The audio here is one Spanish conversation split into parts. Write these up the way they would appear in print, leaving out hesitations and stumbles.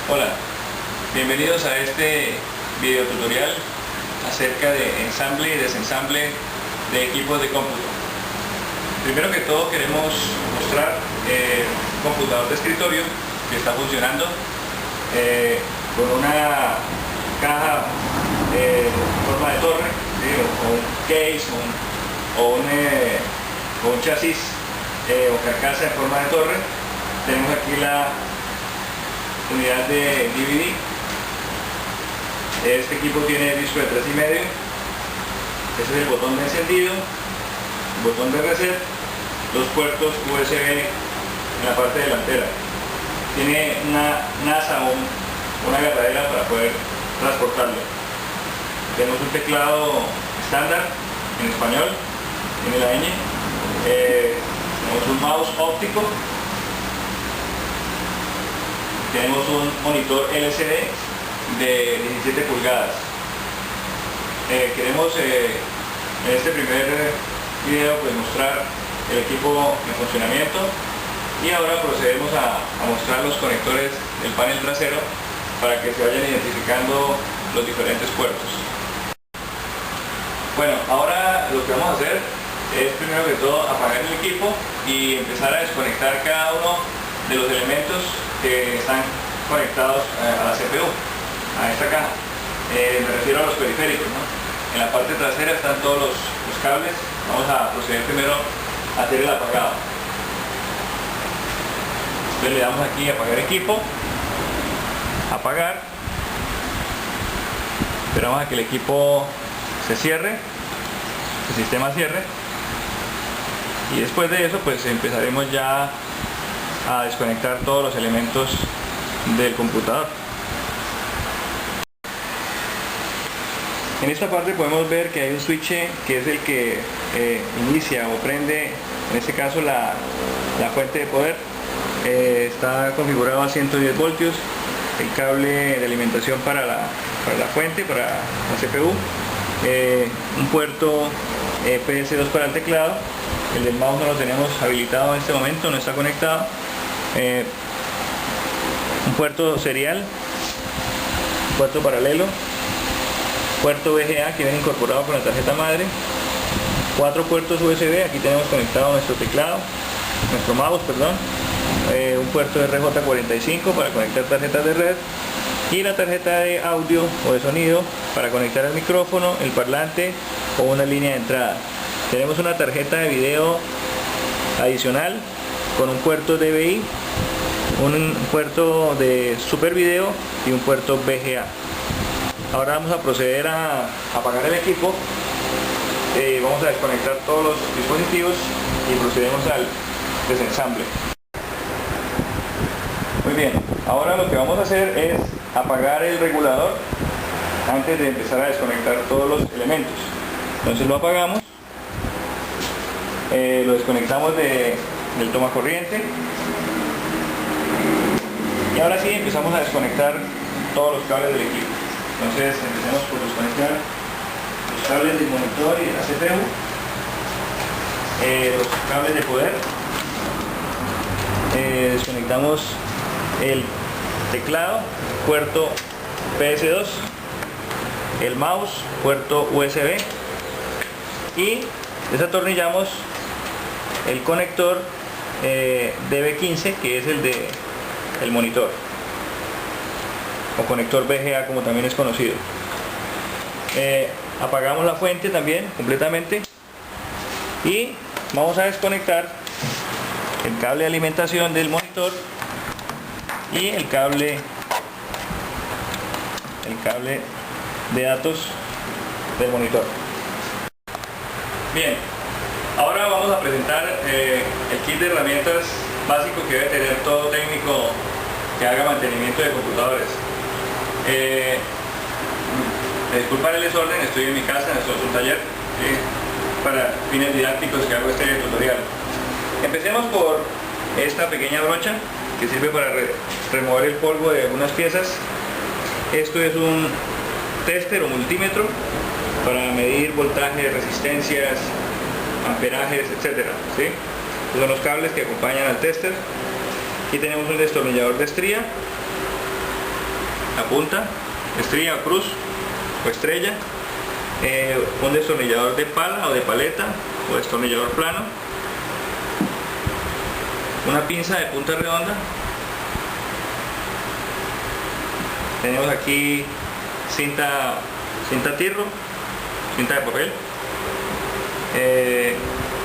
Hola, bienvenidos a este video tutorial acerca de ensamble y desensamble de equipos de cómputo. Primero que todo queremos mostrar un computador de escritorio que está funcionando con una caja en forma de torre, ¿sí? O un case o un chasis o carcasa en forma de torre. Tenemos aquí la unidad de DVD. Este equipo tiene disco de 3,5. Ese es el botón de encendido, el botón de reset, los puertos USB en la parte delantera. Tiene una NASA o una agarradera para poder transportarlo. Tenemos un teclado estándar en español, tiene la ñ. Tenemos un mouse óptico. Tenemos un monitor LCD de 17 pulgadas. Queremos en este primer video pues mostrar el equipo en funcionamiento, y ahora procedemos a mostrar los conectores del panel trasero para que se vayan identificando los diferentes puertos. Bueno, ahora lo que vamos a hacer es primero que todo apagar el equipo y empezar a desconectar cada uno de los elementos que están conectados a la CPU, a esta caja. Me refiero a los periféricos, ¿no? En la parte trasera están todos los cables. Vamos a proceder primero a hacer el apagado. Entonces le damos aquí a apagar equipo, apagar, esperamos a que el equipo se cierre, el sistema cierre, y después de eso pues empezaremos ya a desconectar todos los elementos del computador. En esta parte podemos ver que hay un switch que es el que inicia o prende, en este caso la fuente de poder. Está configurado a 110 voltios, el cable de alimentación para la fuente, para la CPU, un puerto PS2 para el teclado. El del mouse no lo tenemos habilitado en este momento, no está conectado. Un puerto serial, un puerto paralelo, puerto VGA que viene incorporado con la tarjeta madre, 4 puertos USB. Aquí tenemos conectado nuestro teclado, nuestro mouse, perdón, un puerto RJ45 para conectar tarjetas de red, y la tarjeta de audio o de sonido para conectar el micrófono, el parlante o una línea de entrada. Tenemos una tarjeta de video adicional con un puerto DVI, un puerto de super video y un puerto VGA. Ahora vamos a proceder a apagar el equipo. Vamos a desconectar todos los dispositivos y procedemos al desensamble. Muy bien, ahora lo que vamos a hacer es apagar el regulador antes de empezar a desconectar todos los elementos. Entonces lo apagamos, lo desconectamos del toma corriente, y ahora sí empezamos a desconectar todos los cables del equipo. Entonces empecemos por desconectar los cables del monitor y de la CPU, los cables de poder, desconectamos el teclado, puerto PS2, el mouse, puerto USB, y desatornillamos el conector DB15, que es el del monitor, o conector VGA como también es conocido. Apagamos la fuente también completamente y vamos a desconectar el cable de alimentación del monitor y el cable de datos del monitor. Bien, ahora vamos a presentar el kit de herramientas básico que debe tener todo técnico que haga mantenimiento de computadores. Disculpen el desorden, estoy en mi casa, esto es un taller para fines didácticos que hago este tutorial. Empecemos por esta pequeña brocha que sirve para remover el polvo de algunas piezas. Esto es un tester o multímetro para medir voltaje, resistencias, amperajes, etcétera, ¿sí? Estos son los cables que acompañan al tester. Aquí tenemos un destornillador de estría, la punta, estría o cruz o estrella, un destornillador de pala o de paleta o destornillador plano, una pinza de punta redonda, tenemos aquí cinta tirro, cinta de papel,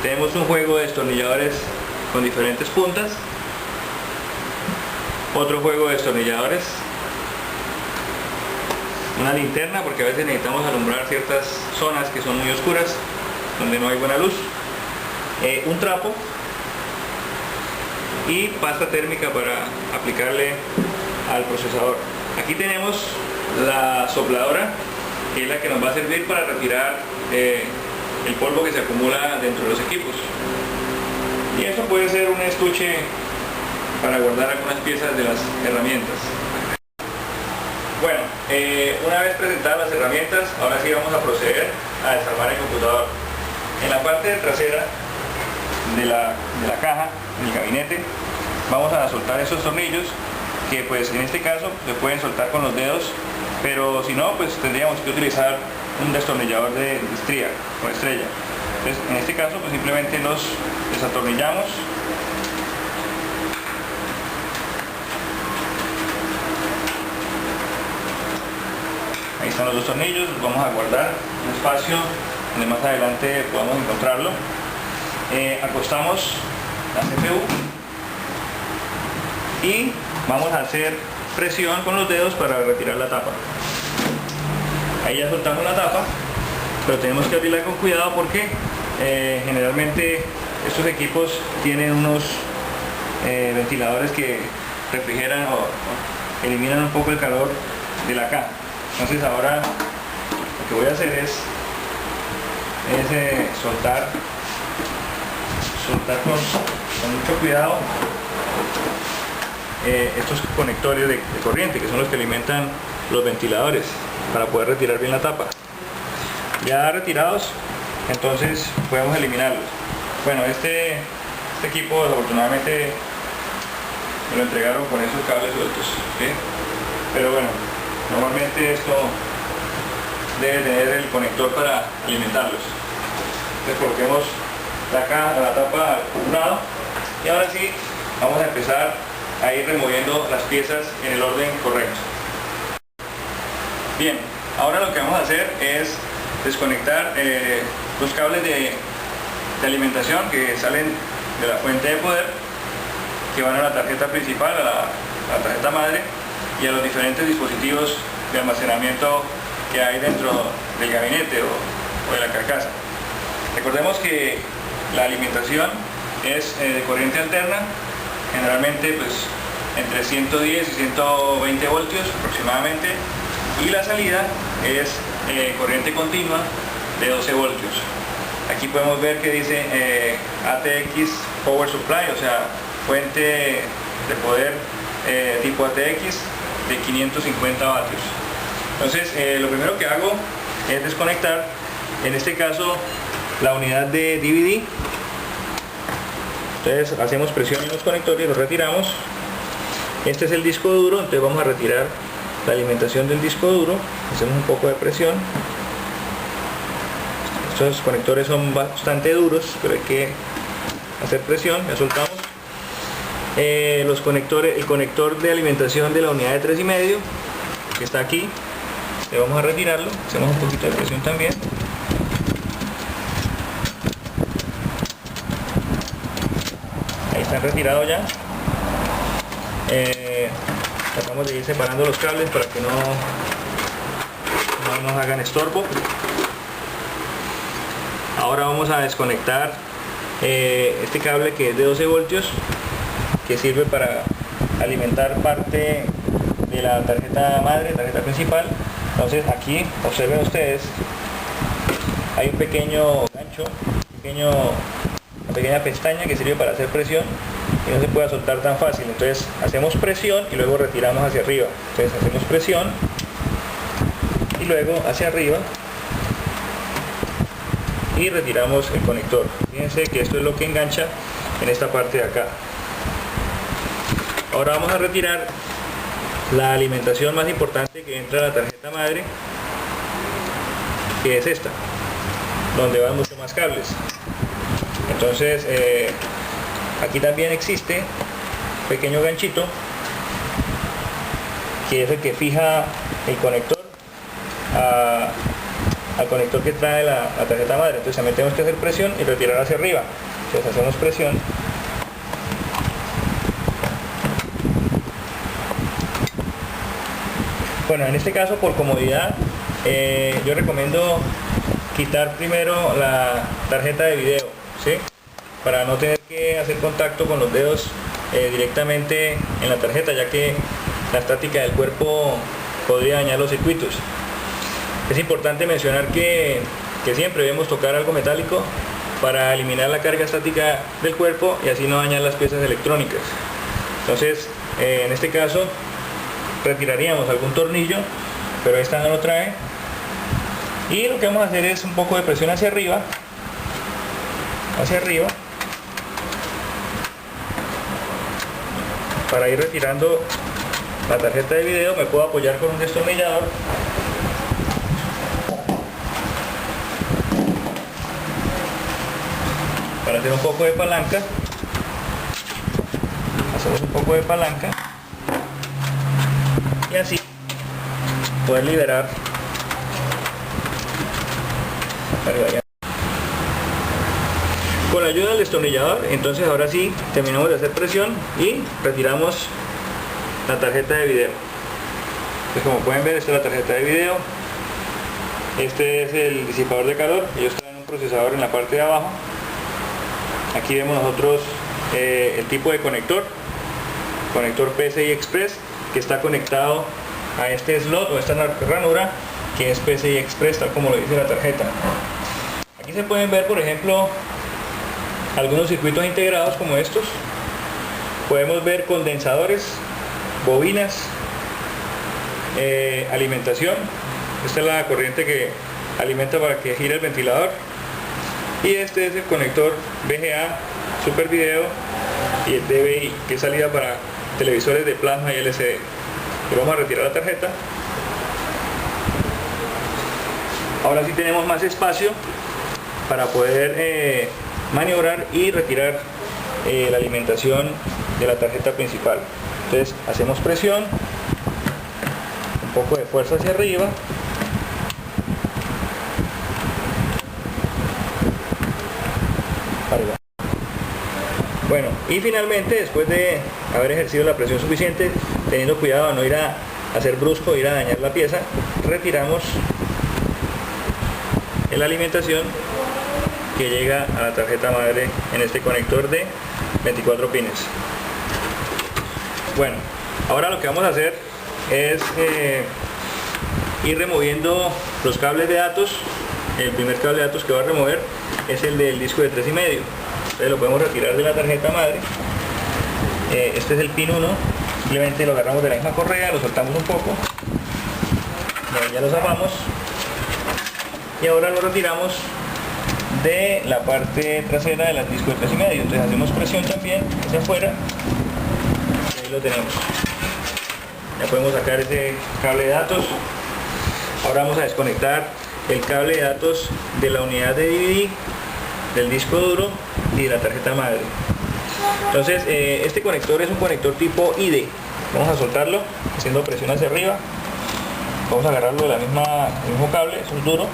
tenemos un juego de destornilladores con diferentes puntas, otro juego de destornilladores, una linterna porque a veces necesitamos alumbrar ciertas zonas que son muy oscuras, donde no hay buena luz, un trapo y pasta térmica para aplicarle al procesador. Aquí tenemos la sopladora, que es la que nos va a servir para retirar el polvo que se acumula dentro de los equipos, y eso puede ser un estuche para guardar algunas piezas de las herramientas. Bueno, una vez presentadas las herramientas, ahora sí vamos a proceder a desarmar el computador. En la parte trasera de la caja, en el gabinete, vamos a soltar esos tornillos que pues en este caso se pueden soltar con los dedos, pero si no, pues tendríamos que utilizar un destornillador de estría o estrella. Entonces en este caso pues simplemente los desatornillamos. Ahí están los dos tornillos, los vamos a guardar en un espacio donde más adelante podamos encontrarlo. Acostamos la CPU y vamos a hacer presión con los dedos para retirar la tapa. Ahí ya soltamos la tapa, pero tenemos que abrirla con cuidado porque generalmente estos equipos tienen unos ventiladores que refrigeran o eliminan un poco el calor de la caja. Entonces ahora lo que voy a hacer es soltar con mucho cuidado estos conectores de corriente, que son los que alimentan los ventiladores, para poder retirar bien la tapa. Ya retirados, entonces podemos eliminarlos. Bueno, este equipo desafortunadamente me lo entregaron con esos cables sueltos, ¿sí? Pero bueno, normalmente esto debe tener el conector para alimentarlos. Entonces coloquemos la tapa al lado y ahora sí vamos a empezar a ir removiendo las piezas en el orden correcto. Bien, ahora lo que vamos a hacer es desconectar los cables de alimentación que salen de la fuente de poder, que van a la tarjeta principal, a la tarjeta madre, y a los diferentes dispositivos de almacenamiento que hay dentro del gabinete o de la carcasa. Recordemos que la alimentación es de corriente alterna, generalmente pues entre 110 y 120 voltios aproximadamente, y la salida es corriente continua de 12 voltios. Aquí podemos ver que dice ATX Power Supply, o sea, fuente de poder tipo ATX de 550 vatios. Entonces lo primero que hago es desconectar, en este caso, la unidad de DVD. Entonces hacemos presión en los conectores, los retiramos. Este es el disco duro, entonces vamos a retirar la alimentación del disco duro, hacemos un poco de presión. Estos conectores son bastante duros, pero hay que hacer presión. Ya soltamos los conectores, el conector de alimentación de la unidad de 3,5 que está aquí, le vamos a retirarlo, hacemos un poquito de presión también. Ahí están retirados ya. Tratamos de ir separando los cables para que no nos hagan estorbo. Ahora vamos a desconectar este cable que es de 12 voltios, que sirve para alimentar parte de la tarjeta madre, tarjeta principal. Entonces aquí, observen ustedes, hay un pequeño gancho, una pequeña pestaña que sirve para hacer presión y no se puede soltar tan fácil. Entonces hacemos presión y luego retiramos hacia arriba. Entonces hacemos presión y luego hacia arriba y retiramos el conector. Fíjense que esto es lo que engancha en esta parte de acá. Ahora vamos a retirar la alimentación más importante que entra a la tarjeta madre, que es esta, donde van mucho más cables. Entonces aquí también existe un pequeño ganchito que es el que fija el conector al conector que trae la tarjeta madre. Entonces también tenemos que hacer presión y retirar hacia arriba. Entonces hacemos presión. Bueno, en este caso, por comodidad, yo recomiendo quitar primero la tarjeta de video, ¿sí? Para no tener que hacer contacto con los dedos directamente en la tarjeta, ya que la estática del cuerpo podría dañar los circuitos. Es importante mencionar que siempre debemos tocar algo metálico para eliminar la carga estática del cuerpo y así no dañar las piezas electrónicas. Entonces, en este caso, retiraríamos algún tornillo, pero esta no lo trae. Y lo que vamos a hacer es un poco de presión hacia arriba, para ir retirando la tarjeta de video. Me puedo apoyar con un destornillador para hacer un poco de palanca. Hacemos un poco de palanca y así poder liberar. Con la ayuda del destornillador, entonces ahora sí terminamos de hacer presión y retiramos la tarjeta de video. Pues como pueden ver, esta es la tarjeta de video, este es el disipador de calor, ellos traen un procesador en la parte de abajo. Aquí vemos nosotros el tipo de conector PCI Express, que está conectado a este slot o esta ranura que es PCI Express, tal como lo dice la tarjeta. Aquí se pueden ver, por ejemplo, algunos circuitos integrados como estos. Podemos ver condensadores, bobinas, alimentación. Esta es la corriente que alimenta para que gire el ventilador. Y este es el conector VGA Super Video y el DVI, que es salida para televisores de plasma y LCD. Y vamos a retirar la tarjeta. Ahora sí tenemos más espacio para poder maniobrar y retirar la alimentación de la tarjeta principal. Entonces hacemos presión, un poco de fuerza hacia arriba, bueno, y finalmente, después de haber ejercido la presión suficiente, teniendo cuidado de no ir a hacer brusco, ir a dañar la pieza, retiramos la alimentación que llega a la tarjeta madre en este conector de 24 pines. Bueno, ahora lo que vamos a hacer es ir removiendo los cables de datos. El primer cable de datos que va a remover es el del disco de 3,5. Entonces lo podemos retirar de la tarjeta madre. Este es el pin 1, simplemente lo agarramos de la misma correa, lo soltamos un poco, ya lo zafamos y ahora lo retiramos de la parte trasera del disco de 3,5. Entonces hacemos presión también hacia afuera y ahí lo tenemos. Ya podemos sacar ese cable de datos. Ahora vamos a desconectar el cable de datos de la unidad de DVD, del disco duro y de la tarjeta madre. Entonces este conector es un conector tipo ID. Vamos a soltarlo haciendo presión hacia arriba. Vamos a agarrarlo de el mismo cable, eso es duro,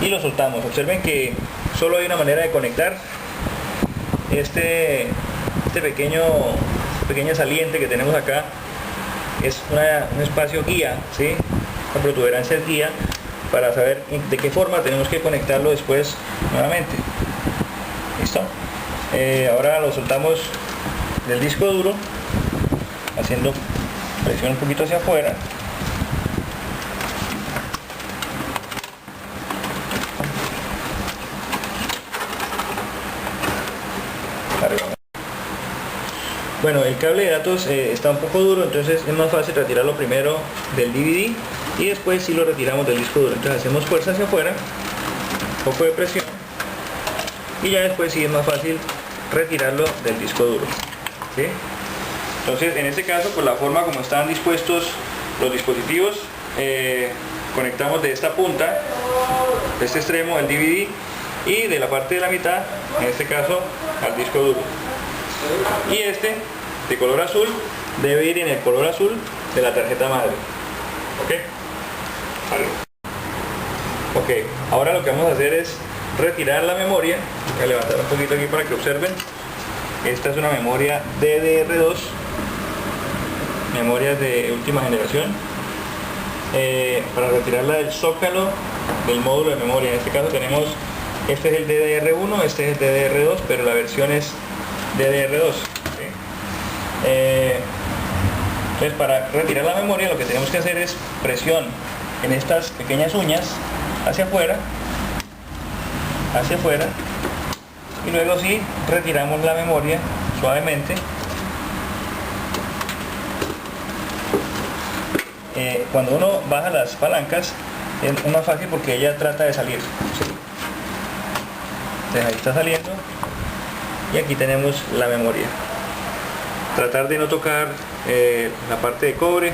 y lo soltamos. Observen que solo hay una manera de conectar este pequeña saliente que tenemos acá. Es un espacio guía, ¿sí? La protuberancia es guía para saber de qué forma tenemos que conectarlo después nuevamente. ¿Listo? Ahora lo soltamos del disco duro haciendo presión un poquito hacia afuera. Bueno, el cable de datos está un poco duro, entonces es más fácil retirarlo primero del DVD y después sí lo retiramos del disco duro. Entonces hacemos fuerza hacia afuera, un poco de presión y ya después sí es más fácil retirarlo del disco duro, ¿sí? Entonces en este caso, por la forma como están dispuestos los dispositivos, conectamos de esta punta, de este extremo, el DVD, y de la parte de la mitad, en este caso, al disco duro. Y este, de color azul, debe ir en el color azul de la tarjeta madre. ¿Ok? Vale. Ok, ahora lo que vamos a hacer es retirar la memoria. Voy a levantar un poquito aquí para que observen. Esta es una memoria DDR2, memoria de última generación. Para retirarla del zócalo del módulo de memoria, en este caso tenemos, este es el DDR1, este es el DDR2, pero la versión es DDR2. ¿Sí? Entonces, para retirar la memoria lo que tenemos que hacer es presión en estas pequeñas uñas hacia afuera, y luego sí retiramos la memoria suavemente. Cuando uno baja las palancas es más fácil porque ella trata de salir. ¿Sí? Entonces ahí está saliendo y aquí tenemos la memoria. Tratar de no tocar la parte de cobre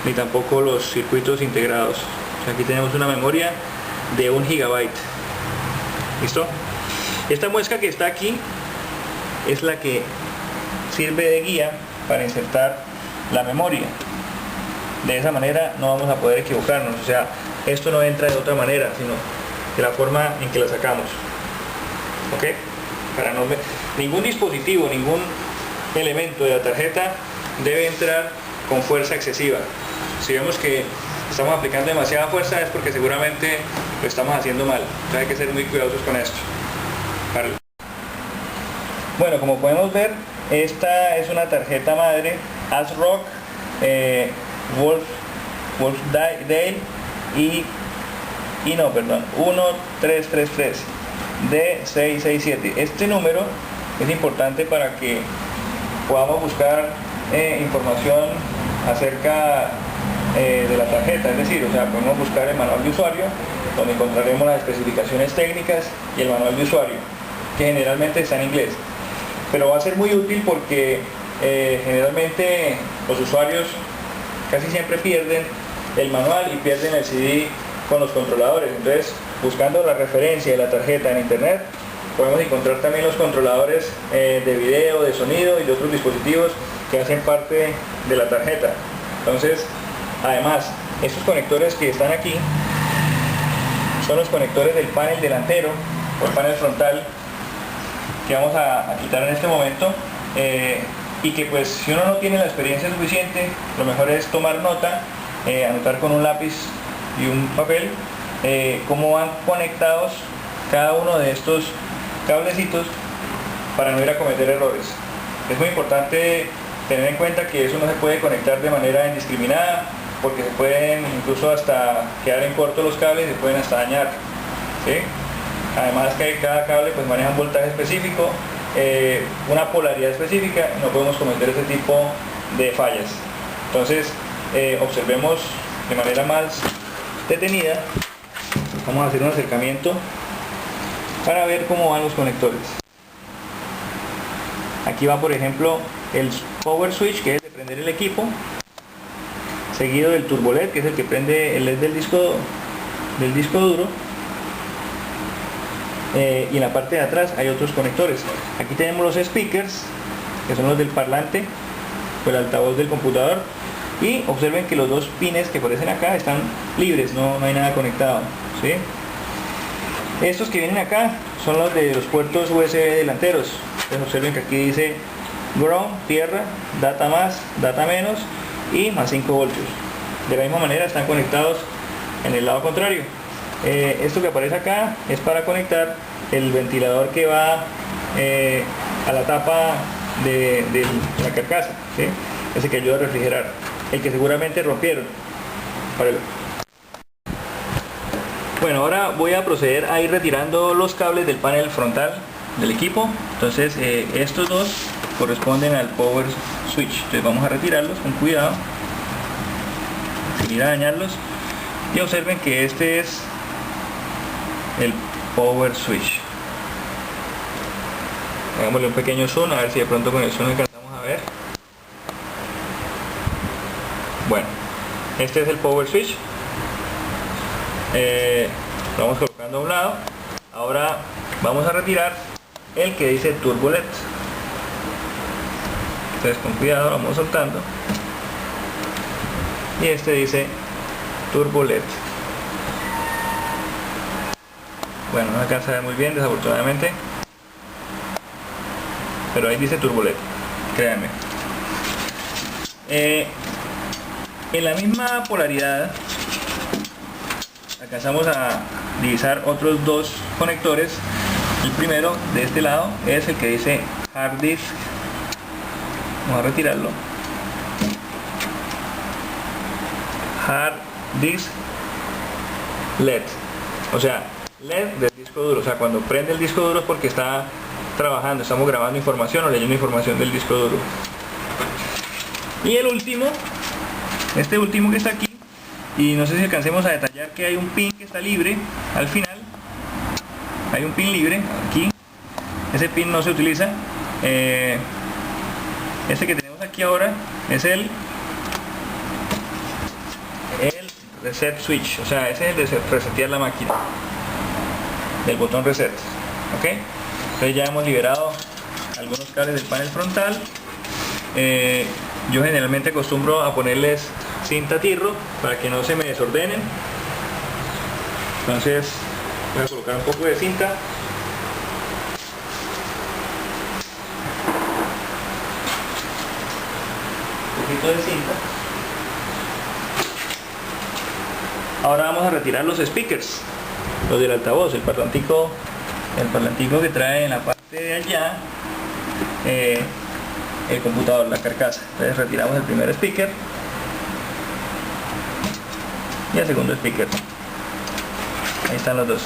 ni tampoco los circuitos integrados. O sea, aquí tenemos una memoria de 1 GB. ¿Listo? Esta muesca que está aquí es la que sirve de guía para insertar la memoria. De esa manera no vamos a poder equivocarnos, o sea, esto no entra de otra manera, sino de la forma en que la sacamos. ¿Ok? Para no, ningún dispositivo, ningún elemento de la tarjeta debe entrar con fuerza excesiva. Si vemos que estamos aplicando demasiada fuerza es porque seguramente lo estamos haciendo mal. Entonces hay que ser muy cuidadosos con esto. Vale. Bueno, como podemos ver, esta es una tarjeta madre ASRock Wolfdale y 1333 D667. Este número es importante para que podamos buscar información acerca de la tarjeta, es decir, o sea, podemos buscar el manual de usuario, donde encontraremos las especificaciones técnicas y el manual de usuario, que generalmente está en inglés, pero va a ser muy útil porque generalmente los usuarios casi siempre pierden el manual y pierden el CD con los controladores. Entonces, buscando la referencia de la tarjeta en internet, podemos encontrar también los controladores de video, de sonido y de otros dispositivos que hacen parte de la tarjeta. Entonces, además, estos conectores que están aquí son los conectores del panel delantero o el panel frontal, que vamos a quitar en este momento, y que pues si uno no tiene la experiencia suficiente, lo mejor es tomar nota, anotar con un lápiz y un papel cómo van conectados cada uno de estos cablecitos para no ir a cometer errores. Es muy importante tener en cuenta que eso no se puede conectar de manera indiscriminada, porque se pueden incluso hasta quedar en corto los cables y se pueden hasta dañar. ¿Sí? Además que cada cable pues maneja un voltaje específico, una polaridad específica, y no podemos cometer ese tipo de fallas. Entonces observemos de manera más detenida. Vamos a hacer un acercamiento para ver cómo van los conectores. Aquí va, por ejemplo, el power switch, que es de prender el equipo, seguido del turbo LED, que es el que prende el LED del disco duro. Y en la parte de atrás hay otros conectores. Aquí tenemos los speakers, que son los del parlante o el altavoz del computador, y observen que los dos pines que aparecen acá están libres, no hay nada conectado. ¿Sí? Estos que vienen acá son los de los puertos USB delanteros. Entonces observen que aquí dice ground, tierra, data más, data menos y más 5 voltios. De la misma manera están conectados en el lado contrario. Esto que aparece acá es para conectar el ventilador que va a la tapa de la carcasa, ¿sí? Ese que ayuda a refrigerar, el que seguramente rompieron. Bueno, ahora voy a proceder a ir retirando los cables del panel frontal del equipo. Entonces estos dos corresponden al power switch, entonces vamos a retirarlos con cuidado sin ir a dañarlos, y observen que este es el power switch. Hagámosle un pequeño zoom a ver si de pronto con el zoom alcanzamos a ver. Este es el power switch. Lo vamos colocando a un lado. Ahora vamos a retirar el que dice turbo LED. Entonces con cuidado lo vamos soltando. Y este dice turbo LED. Bueno, no alcanza a ver muy bien, desafortunadamente, pero ahí dice turbo LED, créanme. En la misma polaridad alcanzamos a divisar otros dos conectores. El primero de este lado es el que dice hard disk. Vamos a retirarlo. Hard disk LED, o sea, LED del disco duro. O sea, cuando prende el disco duro es porque está trabajando, estamos grabando información o leyendo información del disco duro. Y el último, este último que está aquí, y no sé si alcancemos a detallar que hay un pin que está libre al final. Hay un pin libre aquí, ese pin no se utiliza. Este que tenemos aquí ahora es el reset switch, o sea, ese es el de resetear la máquina, del botón reset. Ok, entonces ya hemos liberado algunos cables del panel frontal. Yo generalmente acostumbro a ponerles cinta tirro para que no se me desordenen. Entonces voy a colocar un poco de cinta. Un poquito de cinta. Ahora vamos a retirar los speakers, los del altavoz, el parlantico que trae en la parte de allá el computador, la carcasa. Entonces retiramos el primer speaker y el segundo speaker. Ahí están los dos.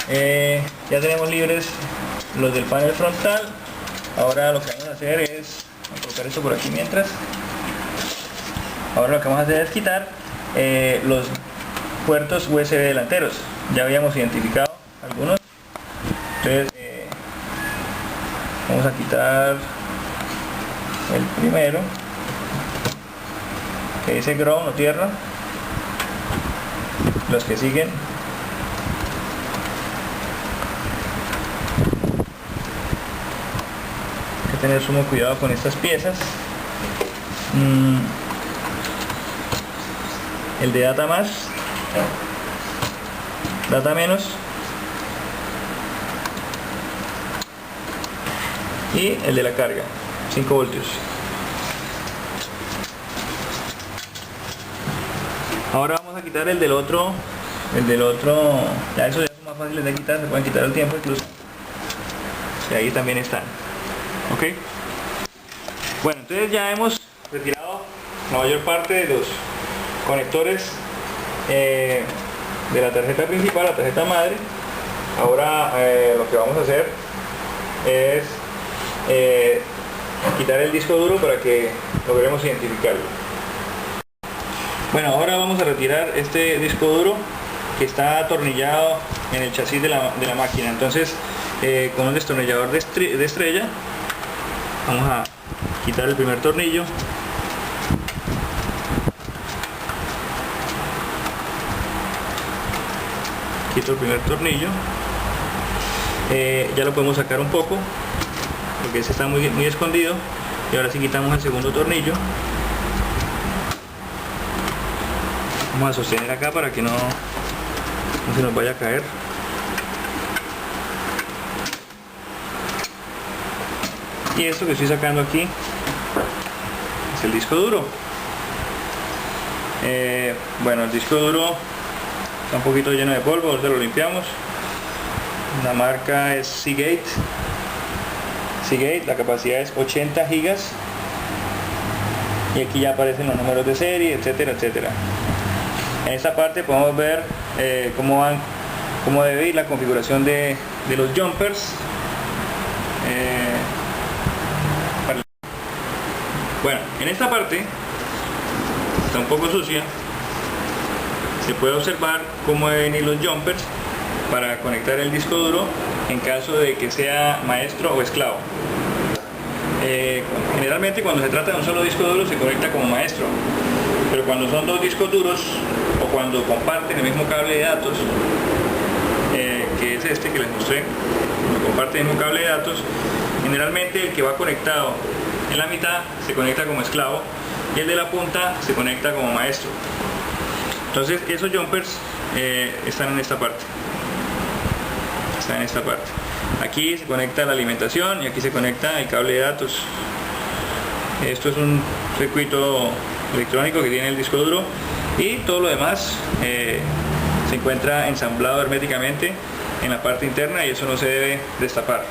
Ya tenemos libres los del panel frontal. Ahora lo que vamos a hacer es colocar esto por aquí mientras. Ahora lo que vamos a hacer es quitar los puertos USB delanteros. Ya habíamos identificado algunos. Entonces vamos a quitar el primero, que dice ground o tierra. Los que siguen, hay que tener sumo cuidado con estas piezas. El de data más, data menos y el de la carga, 5 voltios. Ahora vamos a quitar el del otro, ya eso ya es más fácil de quitar, se pueden quitar al tiempo incluso. Y ahí también están. Ok. Bueno, entonces ya hemos retirado la mayor parte de los conectores de la tarjeta principal, la tarjeta madre. Ahora lo que vamos a hacer es quitar el disco duro para que logremos identificarlo. Bueno, ahora vamos a retirar este disco duro que está atornillado en el chasis de la máquina. Entonces con un destornillador de estrella vamos a quitar el primer tornillo. Quito el primer tornillo. Ya lo podemos sacar un poco porque ese está muy escondido. Y ahora sí quitamos el segundo tornillo. Vamos a sostener acá para que no se nos vaya a caer. Y esto que estoy sacando aquí es el disco duro. Bueno, el disco duro está un poquito lleno de polvo, ahorita lo limpiamos. La marca es Seagate. La capacidad es 80 gigas. Y aquí ya aparecen los números de serie, etcétera, etcétera. En esta parte podemos ver cómo debe ir la configuración de los jumpers. Bueno, en esta parte está un poco sucia. Se puede observar cómo deben ir los jumpers para conectar el disco duro en caso de que sea maestro o esclavo. Generalmente cuando se trata de un solo disco duro se conecta como maestro, pero cuando son dos discos duros o cuando comparten el mismo cable de datos, que es este que les mostré, cuando comparten el mismo cable de datos, generalmente el que va conectado en la mitad se conecta como esclavo y el de la punta se conecta como maestro. Entonces esos jumpers están en esta parte. Está en esta parte. Aquí se conecta la alimentación y aquí se conecta el cable de datos. Esto es un circuito electrónico que tiene el disco duro y todo lo demás se encuentra ensamblado herméticamente en la parte interna y eso no se debe destapar.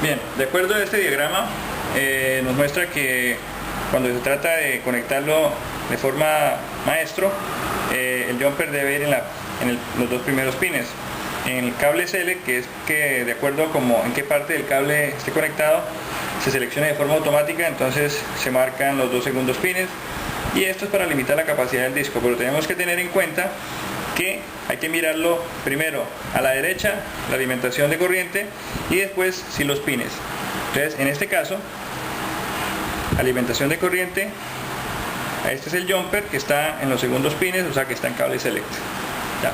Bien, de acuerdo a este diagrama nos muestra que cuando se trata de conectarlo de forma maestro, el jumper debe ir en los dos primeros pines. En el cable SL, que es que de acuerdo como en qué parte del cable esté conectado, se selecciona de forma automática, entonces se marcan los 2 segundos pines y esto es para limitar la capacidad del disco, pero tenemos que tener en cuenta que hay que mirarlo primero a la derecha, la alimentación de corriente, y después sí los pines. Entonces en este caso, alimentación de corriente, este es el jumper que está en los segundos pines, o sea que está en cable select. Ya.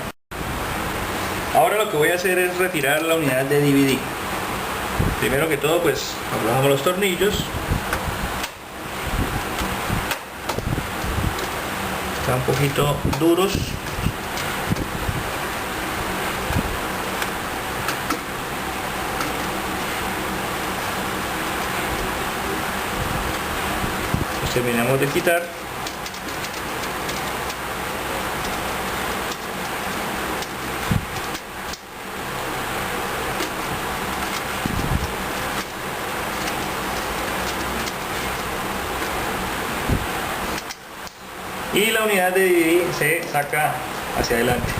Ahora lo que voy a hacer es retirar la unidad de DVD. Primero que todo pues aflojamos los tornillos. Están un poquito duros. Los terminamos de quitar. Y la unidad de DVD se saca hacia adelante.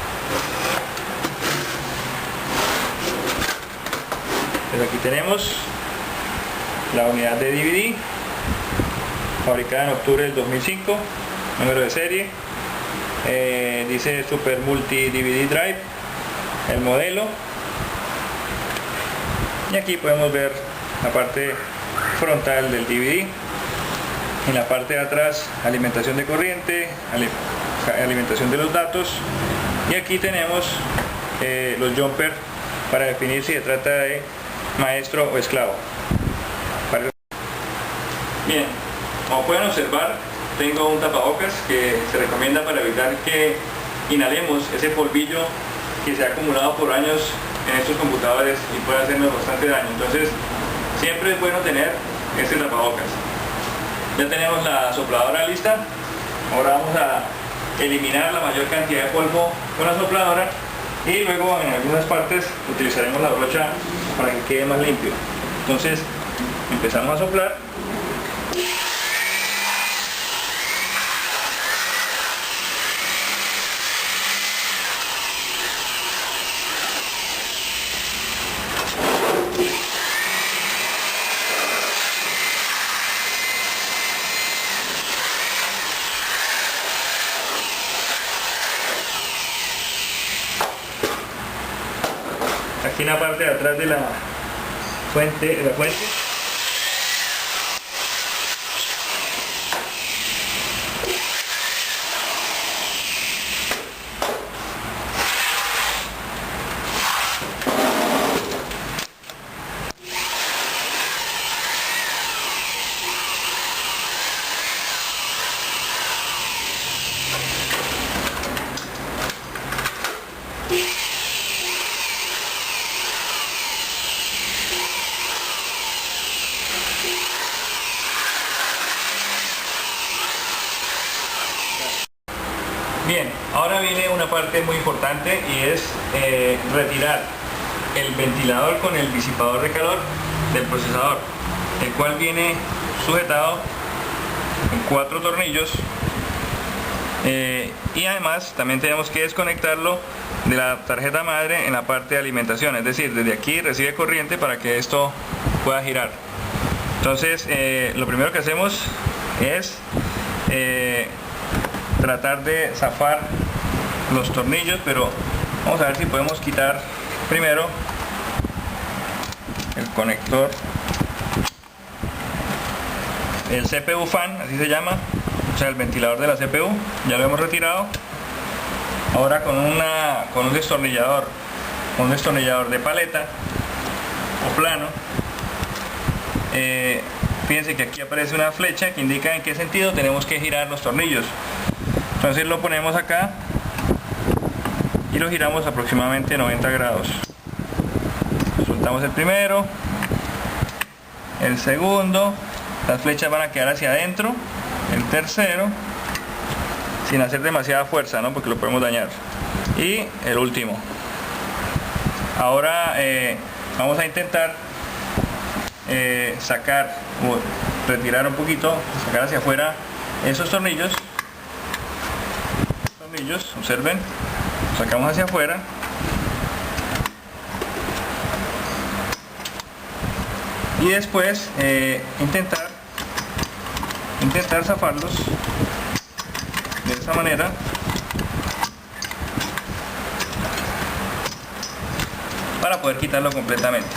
Pues aquí tenemos la unidad de DVD, fabricada en octubre del 2005, número de serie, dice Super Multi DVD Drive, el modelo, y aquí podemos ver la parte frontal del DVD. En la parte de atrás, alimentación de corriente, alimentación de los datos, y aquí tenemos los jumpers para definir si se trata de maestro o esclavo. Bien, como pueden observar, tengo un tapabocas que se recomienda para evitar que inhalemos ese polvillo que se ha acumulado por años en estos computadores y puede hacernos bastante daño. Entonces siempre es bueno tener este tapabocas. Ya tenemos la sopladora lista. Ahora vamos a eliminar la mayor cantidad de polvo con la sopladora y luego en algunas partes utilizaremos la brocha para que quede más limpio. Entonces empezamos a soplar. Aquí en la parte de atrás de la fuente, Bien, ahora viene una parte muy importante y es retirar el ventilador con el disipador de calor del procesador, el cual viene sujetado en 4 tornillos y además también tenemos que desconectarlo de la tarjeta madre en la parte de alimentación, es decir, desde aquí recibe corriente para que esto pueda girar. Entonces lo primero que hacemos es tratar de zafar los tornillos, pero vamos a ver si podemos quitar primero el conector, el CPU fan, así se llama, o sea el ventilador de la CPU, ya lo hemos retirado. Ahora con un destornillador de paleta o plano, fíjense que aquí aparece una flecha que indica en qué sentido tenemos que girar los tornillos. Entonces lo ponemos acá y lo giramos aproximadamente 90 grados. Soltamos el primero, el segundo, las flechas van a quedar hacia adentro, el tercero, sin hacer demasiada fuerza, ¿no? Porque lo podemos dañar, y el último. Ahora vamos a intentar sacar o retirar un poquito, sacar hacia afuera esos tornillos. Observen, sacamos hacia afuera y después intentar zafarlos de esa manera para poder quitarlo completamente.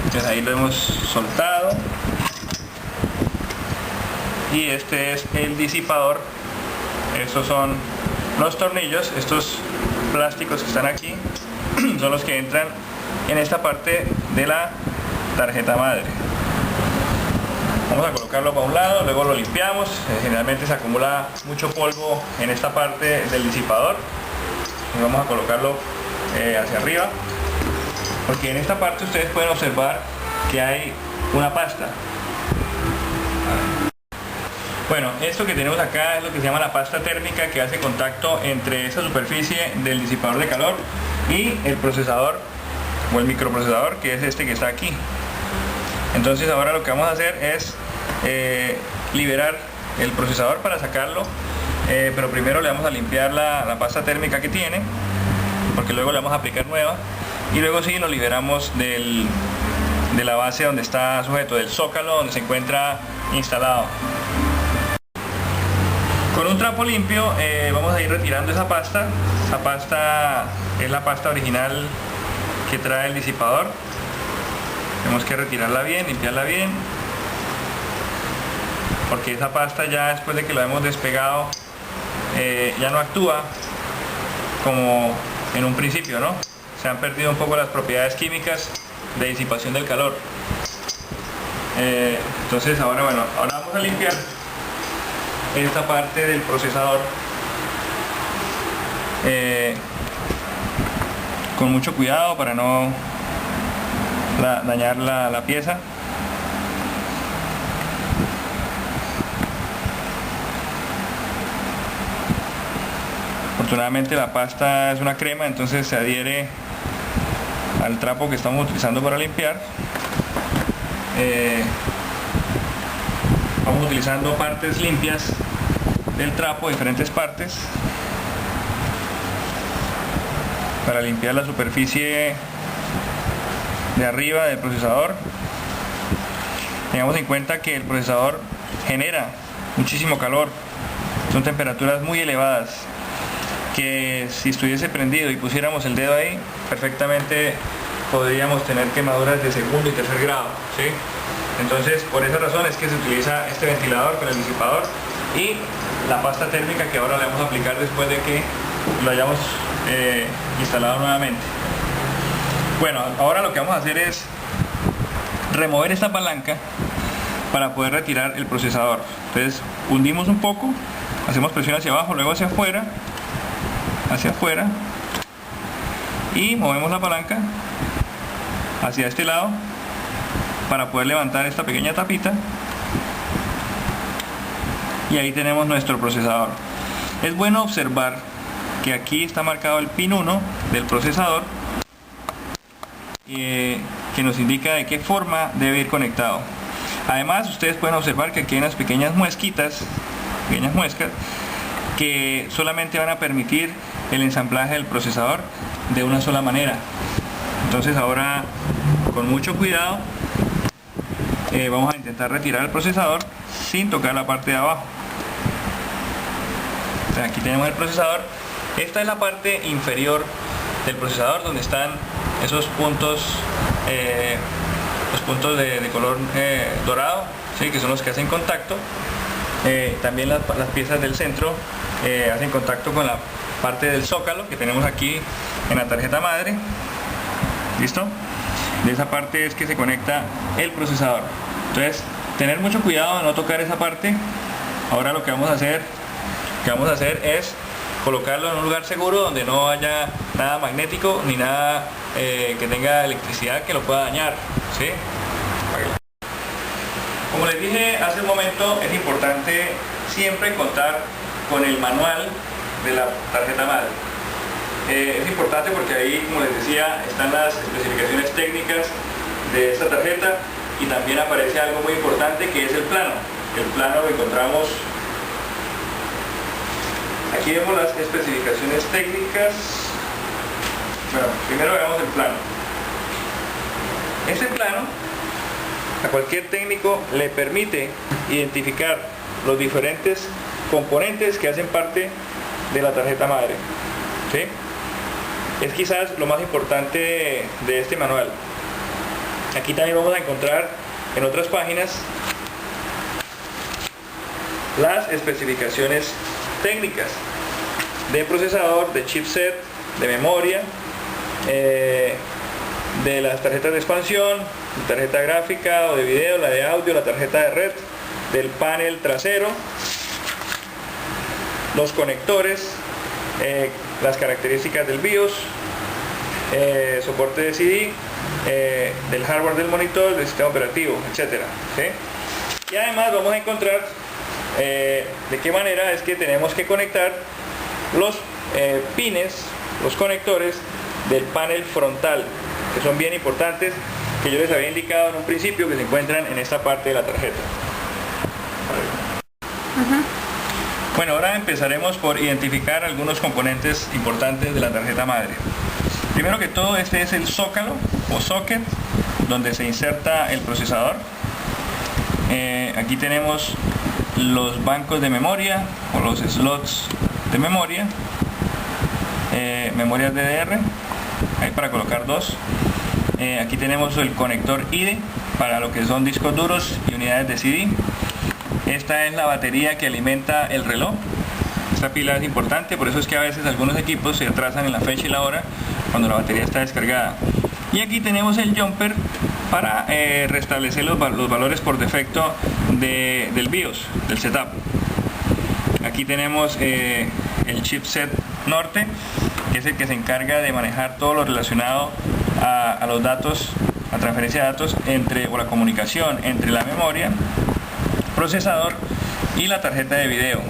Entonces ahí lo hemos soltado y este es el disipador. Estos son los tornillos, estos plásticos que están aquí son los que entran en esta parte de la tarjeta madre. Vamos a colocarlo para un lado, luego lo limpiamos. Generalmente se acumula mucho polvo en esta parte del disipador y vamos a colocarlo hacia arriba, porque en esta parte ustedes pueden observar que hay una pasta. Bueno, esto que tenemos acá es lo que se llama la pasta térmica, que hace contacto entre esa superficie del disipador de calor y el procesador o el microprocesador, que es este que está aquí. Entonces ahora lo que vamos a hacer es liberar el procesador para sacarlo, pero primero le vamos a limpiar la pasta térmica que tiene, porque luego le vamos a aplicar nueva, y luego sí lo liberamos de la base donde está sujeto, del zócalo donde se encuentra instalado. Con un trapo limpio vamos a ir retirando esa pasta. Esa pasta es la pasta original que trae el disipador. Tenemos que retirarla bien, limpiarla bien, porque esa pasta ya después de que la hemos despegado ya no actúa como en un principio, ¿no? Se han perdido un poco las propiedades químicas de disipación del calor. Entonces ahora vamos a limpiar esta parte del procesador con mucho cuidado para no dañar la pieza. Afortunadamente la pasta es una crema, entonces se adhiere al trapo que estamos utilizando para limpiar. Vamos utilizando partes limpias del trapo, diferentes partes, para limpiar la superficie de arriba del procesador. Tengamos en cuenta que el procesador genera muchísimo calor, son temperaturas muy elevadas, que si estuviese prendido y pusiéramos el dedo ahí, perfectamente podríamos tener quemaduras de segundo y tercer grado, ¿sí? Entonces, por esa razón es que se utiliza este ventilador con el disipador y la pasta térmica, que ahora le vamos a aplicar después de que lo hayamos instalado nuevamente. Bueno, ahora lo que vamos a hacer es remover esta palanca para poder retirar el procesador. Entonces, hundimos un poco, hacemos presión hacia abajo, luego hacia afuera, y movemos la palanca hacia este lado para poder levantar esta pequeña tapita, y ahí tenemos nuestro procesador. Es bueno observar que aquí está marcado el pin 1 del procesador, que nos indica de qué forma debe ir conectado. Además, ustedes pueden observar que aquí hay unas pequeñas muescas que solamente van a permitir el ensamblaje del procesador de una sola manera. Entonces ahora, con mucho cuidado, vamos a intentar retirar el procesador sin tocar la parte de abajo. O sea, aquí tenemos el procesador. Esta es la parte inferior del procesador, donde están esos puntos los puntos de color dorado, ¿sí? Que son los que hacen contacto. También las piezas del centro hacen contacto con la parte del zócalo que tenemos aquí en la tarjeta madre. ¿Listo? De esa parte es que se conecta el procesador. Entonces, tener mucho cuidado de no tocar esa parte. Ahora lo que vamos a hacer es colocarlo en un lugar seguro donde no haya nada magnético ni nada que tenga electricidad que lo pueda dañar, ¿sí? Como les dije hace un momento, es importante siempre contar con el manual de la tarjeta madre. Es importante porque ahí, como les decía, están las especificaciones técnicas de esta tarjeta y también aparece algo muy importante que es el plano. El plano lo encontramos, aquí vemos las especificaciones técnicas. Bueno, primero veamos el plano. Este plano a cualquier técnico le permite identificar los diferentes componentes que hacen parte de la tarjeta madre, ¿sí? Es quizás lo más importante de este manual. Aquí también vamos a encontrar en otras páginas las especificaciones técnicas de procesador, de chipset, de memoria, de las tarjetas de expansión, tarjeta gráfica o de video, la de audio, la tarjeta de red, del panel trasero, los conectores, las características del BIOS, soporte de CD, del hardware del monitor, del sistema operativo, etcétera, ¿sí? Y además vamos a encontrar de qué manera es que tenemos que conectar los pines, los conectores del panel frontal, que son bien importantes, que yo les había indicado en un principio que se encuentran en esta parte de la tarjeta. Bueno, ahora empezaremos por identificar algunos componentes importantes de la tarjeta madre. Primero que todo, este es el zócalo o socket donde se inserta el procesador. Aquí tenemos los bancos de memoria o los slots de memoria, memorias DDR, hay para colocar dos. Aquí tenemos el conector IDE para lo que son discos duros y unidades de CD. Esta es la batería que alimenta el reloj. Esta pila es importante, por eso es que a veces algunos equipos se atrasan en la fecha y la hora cuando la batería está descargada. Y aquí tenemos el jumper para restablecer los valores por defecto del BIOS, del setup. Aquí tenemos el chipset norte, que es el que se encarga de manejar todo lo relacionado a los datos, a transferencia de datos o la comunicación entre la memoria, procesador y la tarjeta de video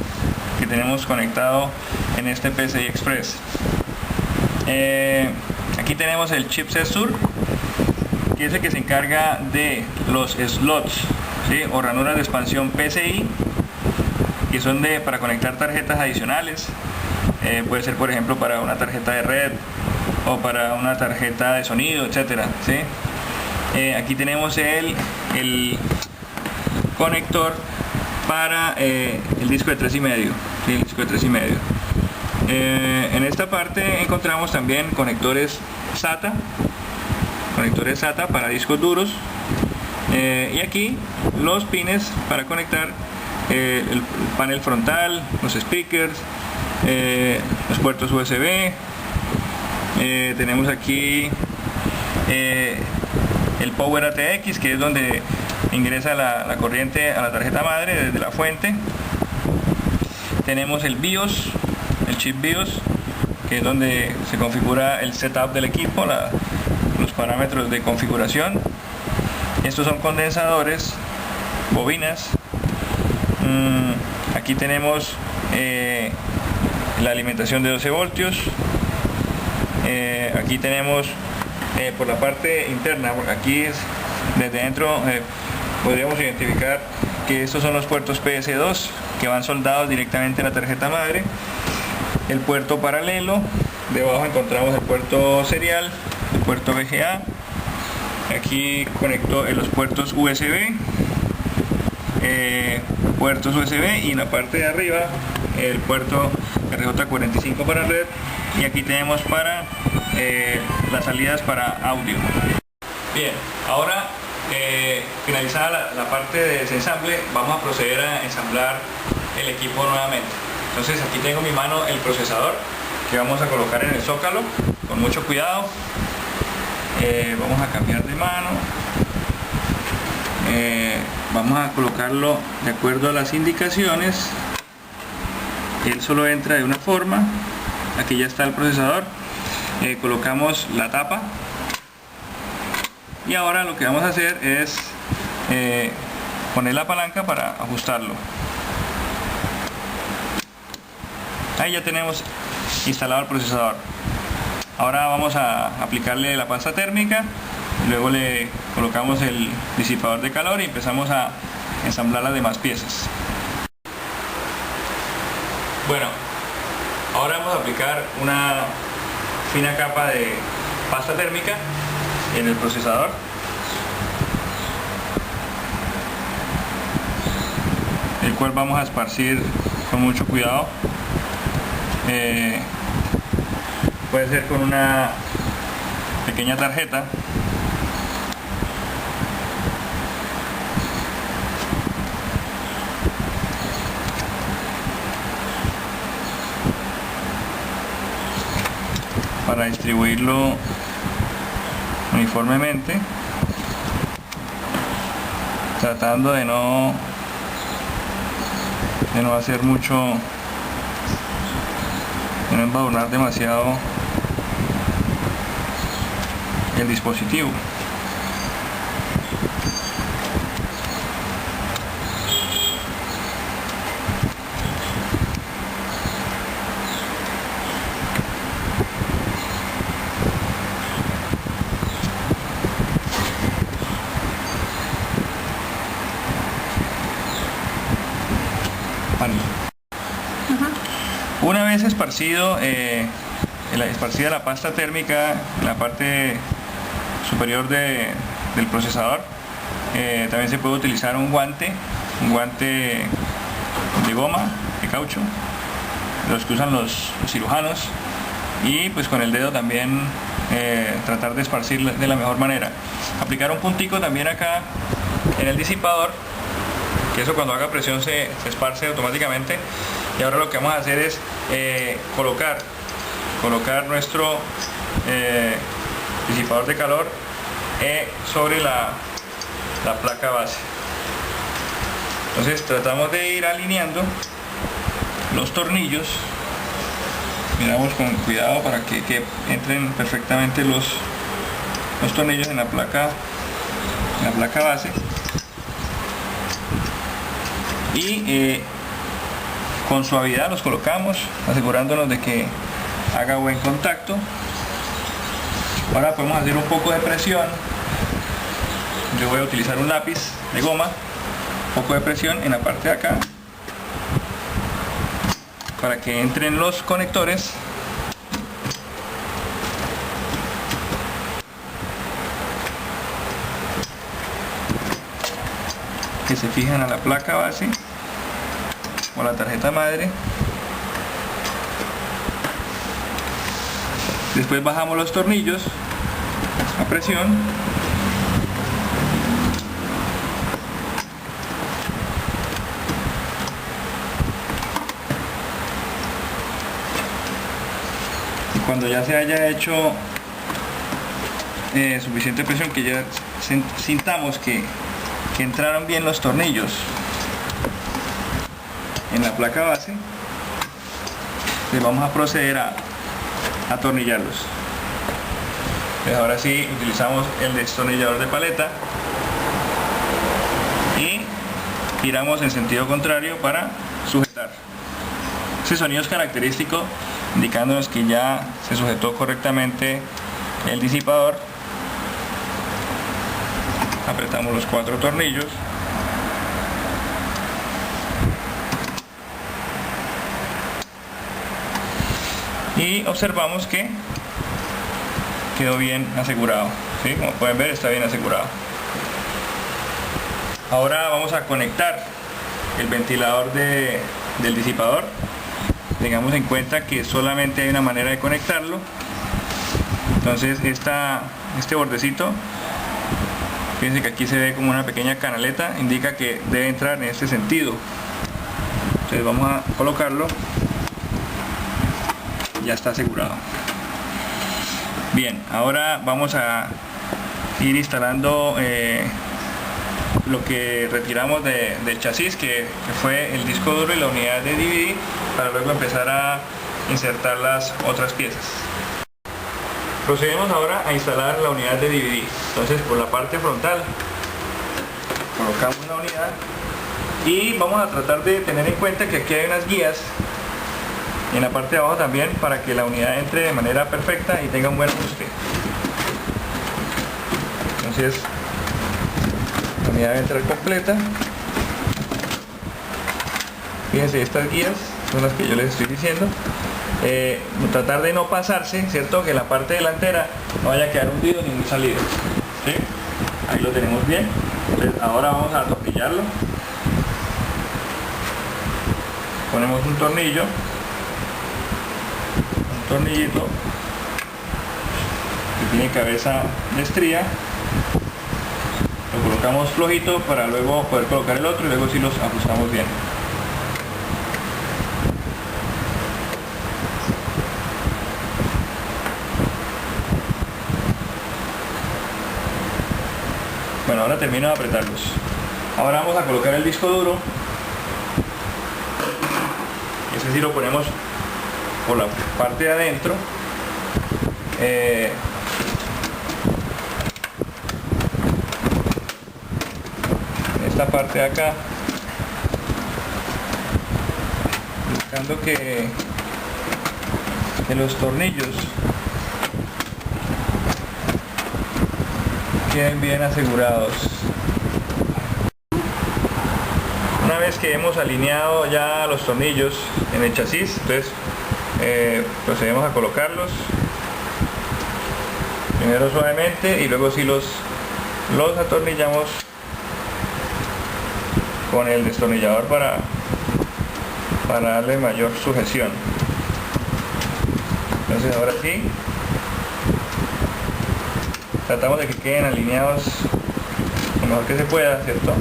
que tenemos conectado en este PCI Express. Aquí tenemos el chipset sur, que es el que se encarga de los slots, ¿sí? O ranuras de expansión PCI, que son para conectar tarjetas adicionales. Puede ser, por ejemplo, para una tarjeta de red o para una tarjeta de sonido, etcétera, ¿sí? Aquí tenemos el conector para el disco de 3,5, ¿sí? El disco de 3,5. En esta parte encontramos también conectores SATA para discos duros, y aquí los pines para conectar el panel frontal, los speakers, los puertos USB. Tenemos aquí el Power ATX, que es donde ingresa la corriente a la tarjeta madre desde la fuente. Tenemos el BIOS, el chip BIOS, que es donde se configura el setup del equipo, los parámetros de configuración. Estos son condensadores, bobinas. Aquí tenemos la alimentación de 12 voltios. Aquí tenemos por la parte interna, aquí desde dentro podríamos identificar que estos son los puertos PS2 que van soldados directamente a la tarjeta madre. El puerto paralelo, debajo encontramos el puerto serial, el puerto VGA. Aquí conecto los puertos USB, y en la parte de arriba el puerto RJ45 para red, y aquí tenemos para las salidas para audio. Bien, ahora finalizada la parte de desensamble, vamos a proceder a ensamblar el equipo nuevamente. Entonces aquí tengo en mi mano el procesador que vamos a colocar en el zócalo con mucho cuidado. Vamos a cambiar de mano. Vamos a colocarlo de acuerdo a las indicaciones. Él solo entra de una forma. Aquí ya está el procesador. Colocamos la tapa y ahora lo que vamos a hacer es poner la palanca para ajustarlo. Ahí ya tenemos instalado el procesador. Ahora vamos a aplicarle la pasta térmica, luego le colocamos el disipador de calor y empezamos a ensamblar las demás piezas. Bueno, ahora vamos a aplicar una fina capa de pasta térmica en el procesador. El cual vamos a esparcir con mucho cuidado. Puede ser con una pequeña tarjeta. Para distribuirlo uniformemente, tratando de no hacer mucho, de no embadurnar demasiado el dispositivo. Una vez esparcida la pasta térmica en la parte superior del procesador, también se puede utilizar un guante de goma, de caucho, los que usan los cirujanos, y pues con el dedo también tratar de esparcir de la mejor manera. Aplicar un puntico también acá en el disipador, que eso cuando haga presión se esparce automáticamente. Y ahora lo que vamos a hacer es colocar nuestro disipador de calor sobre la placa base. Entonces tratamos de ir alineando los tornillos. Miramos con cuidado para que entren perfectamente los tornillos en la placa base. Y con suavidad los colocamos, asegurándonos de que haga buen contacto. Ahora podemos hacer un poco de presión. Yo voy a utilizar un lápiz de goma, un poco de presión en la parte de acá para que entren los conectores. Que se fijan a la placa base o la tarjeta madre. Después bajamos los tornillos a presión. Y cuando ya se haya hecho suficiente presión, que ya sintamos que entraron bien los tornillos en la placa base, les vamos a proceder a atornillarlos. Pues ahora sí utilizamos el destornillador de paleta y giramos en sentido contrario para sujetar. Ese sonido es característico, indicándonos que ya se sujetó correctamente el disipador. Apretamos los 4 tornillos. Y observamos que quedó bien asegurado, ¿sí? Como pueden ver, está bien asegurado. Ahora vamos a conectar el ventilador del disipador. Tengamos en cuenta que solamente hay una manera de conectarlo. Entonces este bordecito Fíjense que aquí se ve como una pequeña canaleta, indica que debe entrar en este sentido. Entonces vamos a colocarlo. Ya está asegurado. Bien, ahora vamos a ir instalando lo que retiramos del chasis, que fue el disco duro y la unidad de DVD, para luego empezar a insertar las otras piezas. Procedemos ahora a instalar la unidad de DVD. Entonces, por la parte frontal colocamos la unidad y vamos a tratar de tener en cuenta que aquí hay unas guías en la parte de abajo también, para que la unidad entre de manera perfecta y tenga un buen ajuste. Entonces la unidad debe entrar completa. Fíjense, estas guías son las que yo les estoy diciendo. Tratar de no pasarse, ¿cierto? Que la parte delantera no vaya a quedar hundido ni muy salido, ¿sí? Ahí lo tenemos bien. Entonces ahora vamos a atornillarlo. Ponemos un tornillo, tornillito que tiene cabeza de estría, lo colocamos flojito para luego poder colocar el otro y luego sí los ajustamos bien. Bueno, ahora termino de apretarlos. Ahora vamos a colocar el disco duro. Ese sí lo ponemos por la parte de adentro. Esta parte de acá, buscando que los tornillos queden bien asegurados. Una vez que hemos alineado ya los tornillos en el chasis, entonces procedemos a colocarlos primero suavemente y luego sí los atornillamos con el destornillador para darle mayor sujeción. Entonces ahora sí tratamos de que queden alineados lo mejor que se pueda, ¿cierto?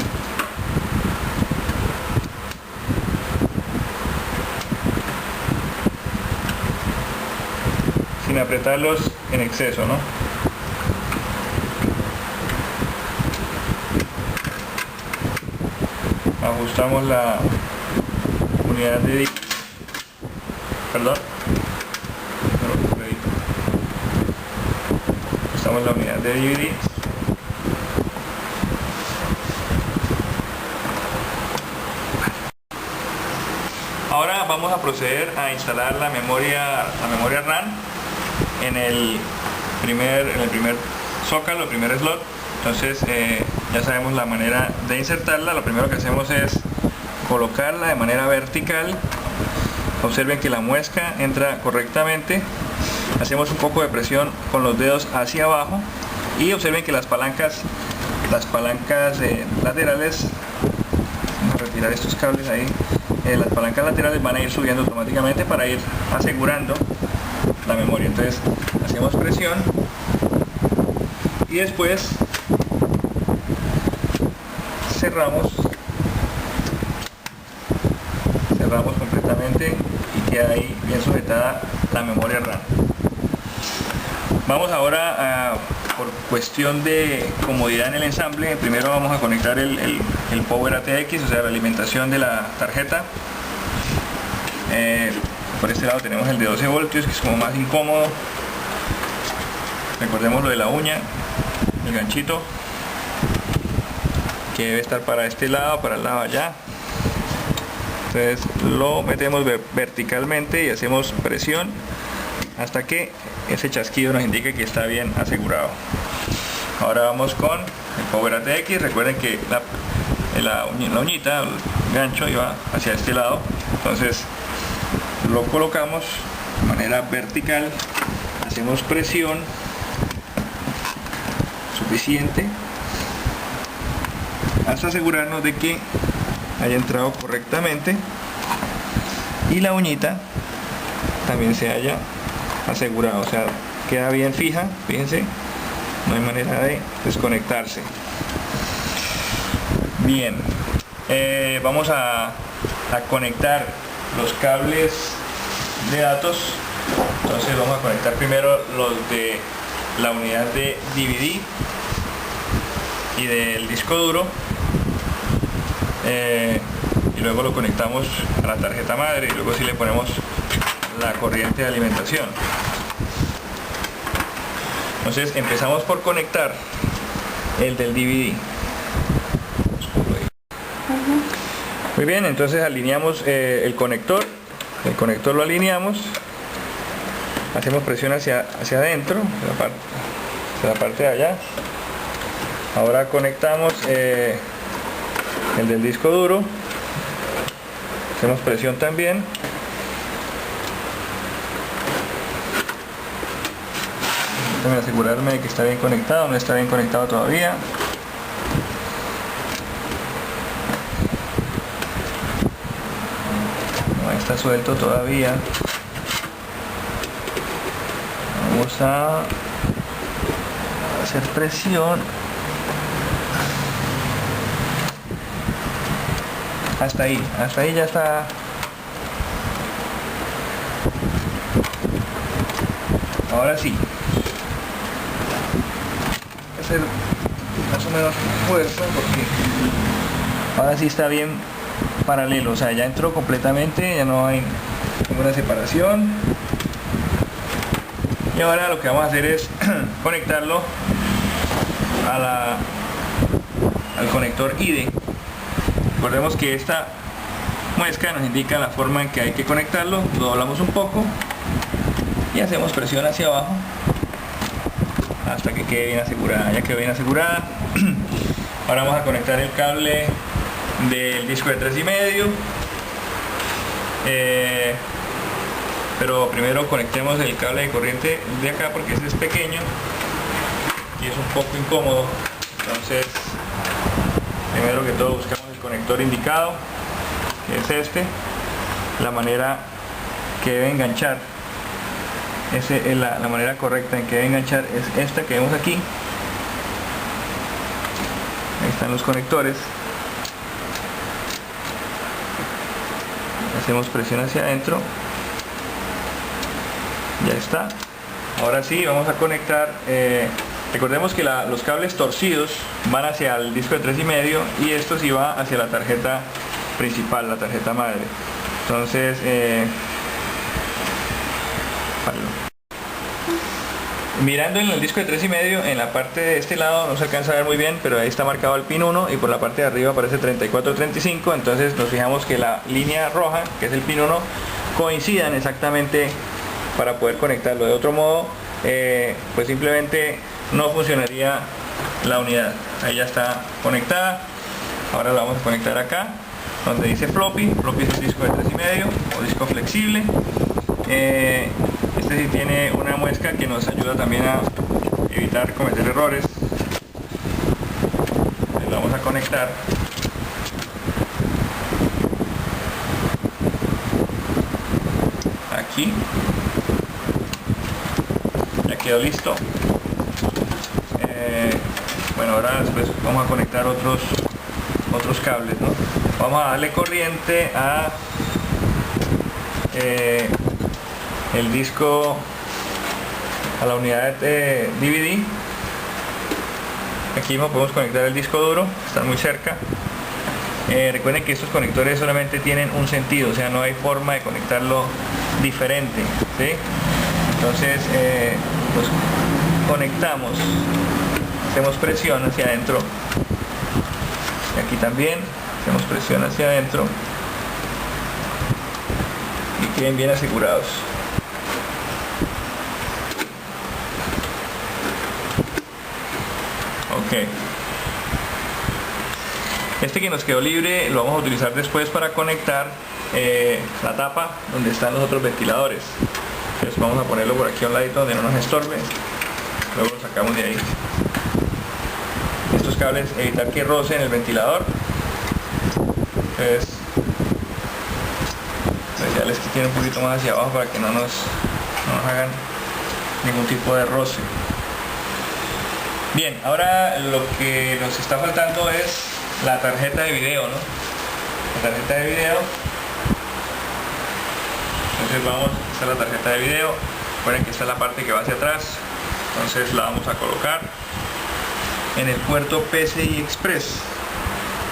Sin apretarlos en exceso, ¿no? Ajustamos la unidad de ajustamos la unidad de DVD. Ahora vamos a proceder a instalar la memoria RAM en el primer zócalo, el primer slot. Entonces ya sabemos la manera de insertarla. Lo primero que hacemos es colocarla de manera vertical. Observen que la muesca entra correctamente. Hacemos un poco de presión con los dedos hacia abajo y observen que las palancas laterales, vamos a retirar estos cables ahí, las palancas laterales van a ir subiendo automáticamente para ir asegurando la memoria. Entonces hacemos presión y después cerramos completamente y queda ahí bien sujetada la memoria RAM. Vamos ahora por cuestión de comodidad en el ensamble, primero vamos a conectar el Power ATX, o sea, la alimentación de la tarjeta. Por este lado tenemos el de 12 voltios, que es como más incómodo. Recordemos lo de la uña, el ganchito, que debe estar para este lado, para el lado allá. Entonces lo metemos verticalmente y hacemos presión hasta que ese chasquido nos indique que está bien asegurado. Ahora vamos con el Power ATX. Recuerden que la uñita, el gancho iba hacia este lado, entonces lo colocamos de manera vertical, hacemos presión suficiente hasta asegurarnos de que haya entrado correctamente y la uñita también se haya asegurado, o sea, queda bien fija. Fíjense, no hay manera de desconectarse. Bien, vamos a conectar los cables de datos. Entonces vamos a conectar primero los de la unidad de DVD y del disco duro, y luego lo conectamos a la tarjeta madre, y luego sí le ponemos la corriente de alimentación. Entonces empezamos por conectar el del DVD. Muy bien, entonces alineamos el conector lo alineamos, hacemos presión hacia adentro, hacia la parte de allá. Ahora conectamos el del disco duro, hacemos presión también. Déjame asegurarme de que está bien conectado. No está bien conectado todavía. No está suelto todavía. Vamos a hacer presión hasta ahí ya está. Ahora sí, hacer más o menos fuerza porque ahora sí está bien paralelo, o sea, ya entró completamente, ya no hay ninguna separación. Y ahora lo que vamos a hacer es conectarlo al conector IDE. Recordemos que esta muesca nos indica la forma en que hay que conectarlo. Lo doblamos un poco y hacemos presión hacia abajo hasta que quede bien asegurada. Ya quedó bien asegurada. Ahora vamos a conectar el cable del disco de 3,5, pero primero conectemos el cable de corriente de acá porque este es pequeño y es un poco incómodo. Entonces primero que todo buscamos el conector indicado, que es este. La manera que debe enganchar, la manera correcta en que debe enganchar es esta que vemos aquí. Ahí están los conectores. Hacemos presión hacia adentro. Ya está. Ahora sí vamos a conectar. Recordemos que los cables torcidos van hacia el disco de 3,5 y esto sí va hacia la tarjeta principal, la tarjeta madre. Entonces mirando en el disco de 3,5, en la parte de este lado no se alcanza a ver muy bien, pero ahí está marcado el pin 1 y por la parte de arriba aparece 3435. Entonces nos fijamos que la línea roja, que es el pin 1, coincidan exactamente para poder conectarlo. De otro modo, pues simplemente no funcionaría la unidad. Ahí ya está conectada. Ahora la vamos a conectar acá donde dice floppy. Floppy es el disco de 3,5 o disco flexible. Este sí tiene una muesca que nos ayuda también a evitar cometer errores. Lo vamos a conectar. Aquí. Ya quedó listo. Bueno, ahora después vamos a conectar otros cables, ¿no? Vamos a darle corriente a el disco, a la unidad de DVD. Aquí mismo podemos conectar el disco duro, están muy cerca. Recuerden que estos conectores solamente tienen un sentido, o sea, no hay forma de conectarlo diferente, ¿sí? Entonces los conectamos, hacemos presión hacia adentro y aquí también hacemos presión hacia adentro y queden bien asegurados. Ok, este que nos quedó libre lo vamos a utilizar después para conectar la tapa donde están los otros ventiladores. Entonces vamos a ponerlo por aquí a un ladito donde no nos estorbe, luego lo sacamos de ahí. Estos cables, evitar que rocen el ventilador. Entonces ya les tienen un poquito más hacia abajo para que no nos hagan ningún tipo de roce. Bien, ahora lo que nos está faltando es la tarjeta de video, ¿no? La tarjeta de video. Entonces vamos, esta es la tarjeta de video. Recuerden que esta es la parte que va hacia atrás. Entonces la vamos a colocar en el puerto PCI Express.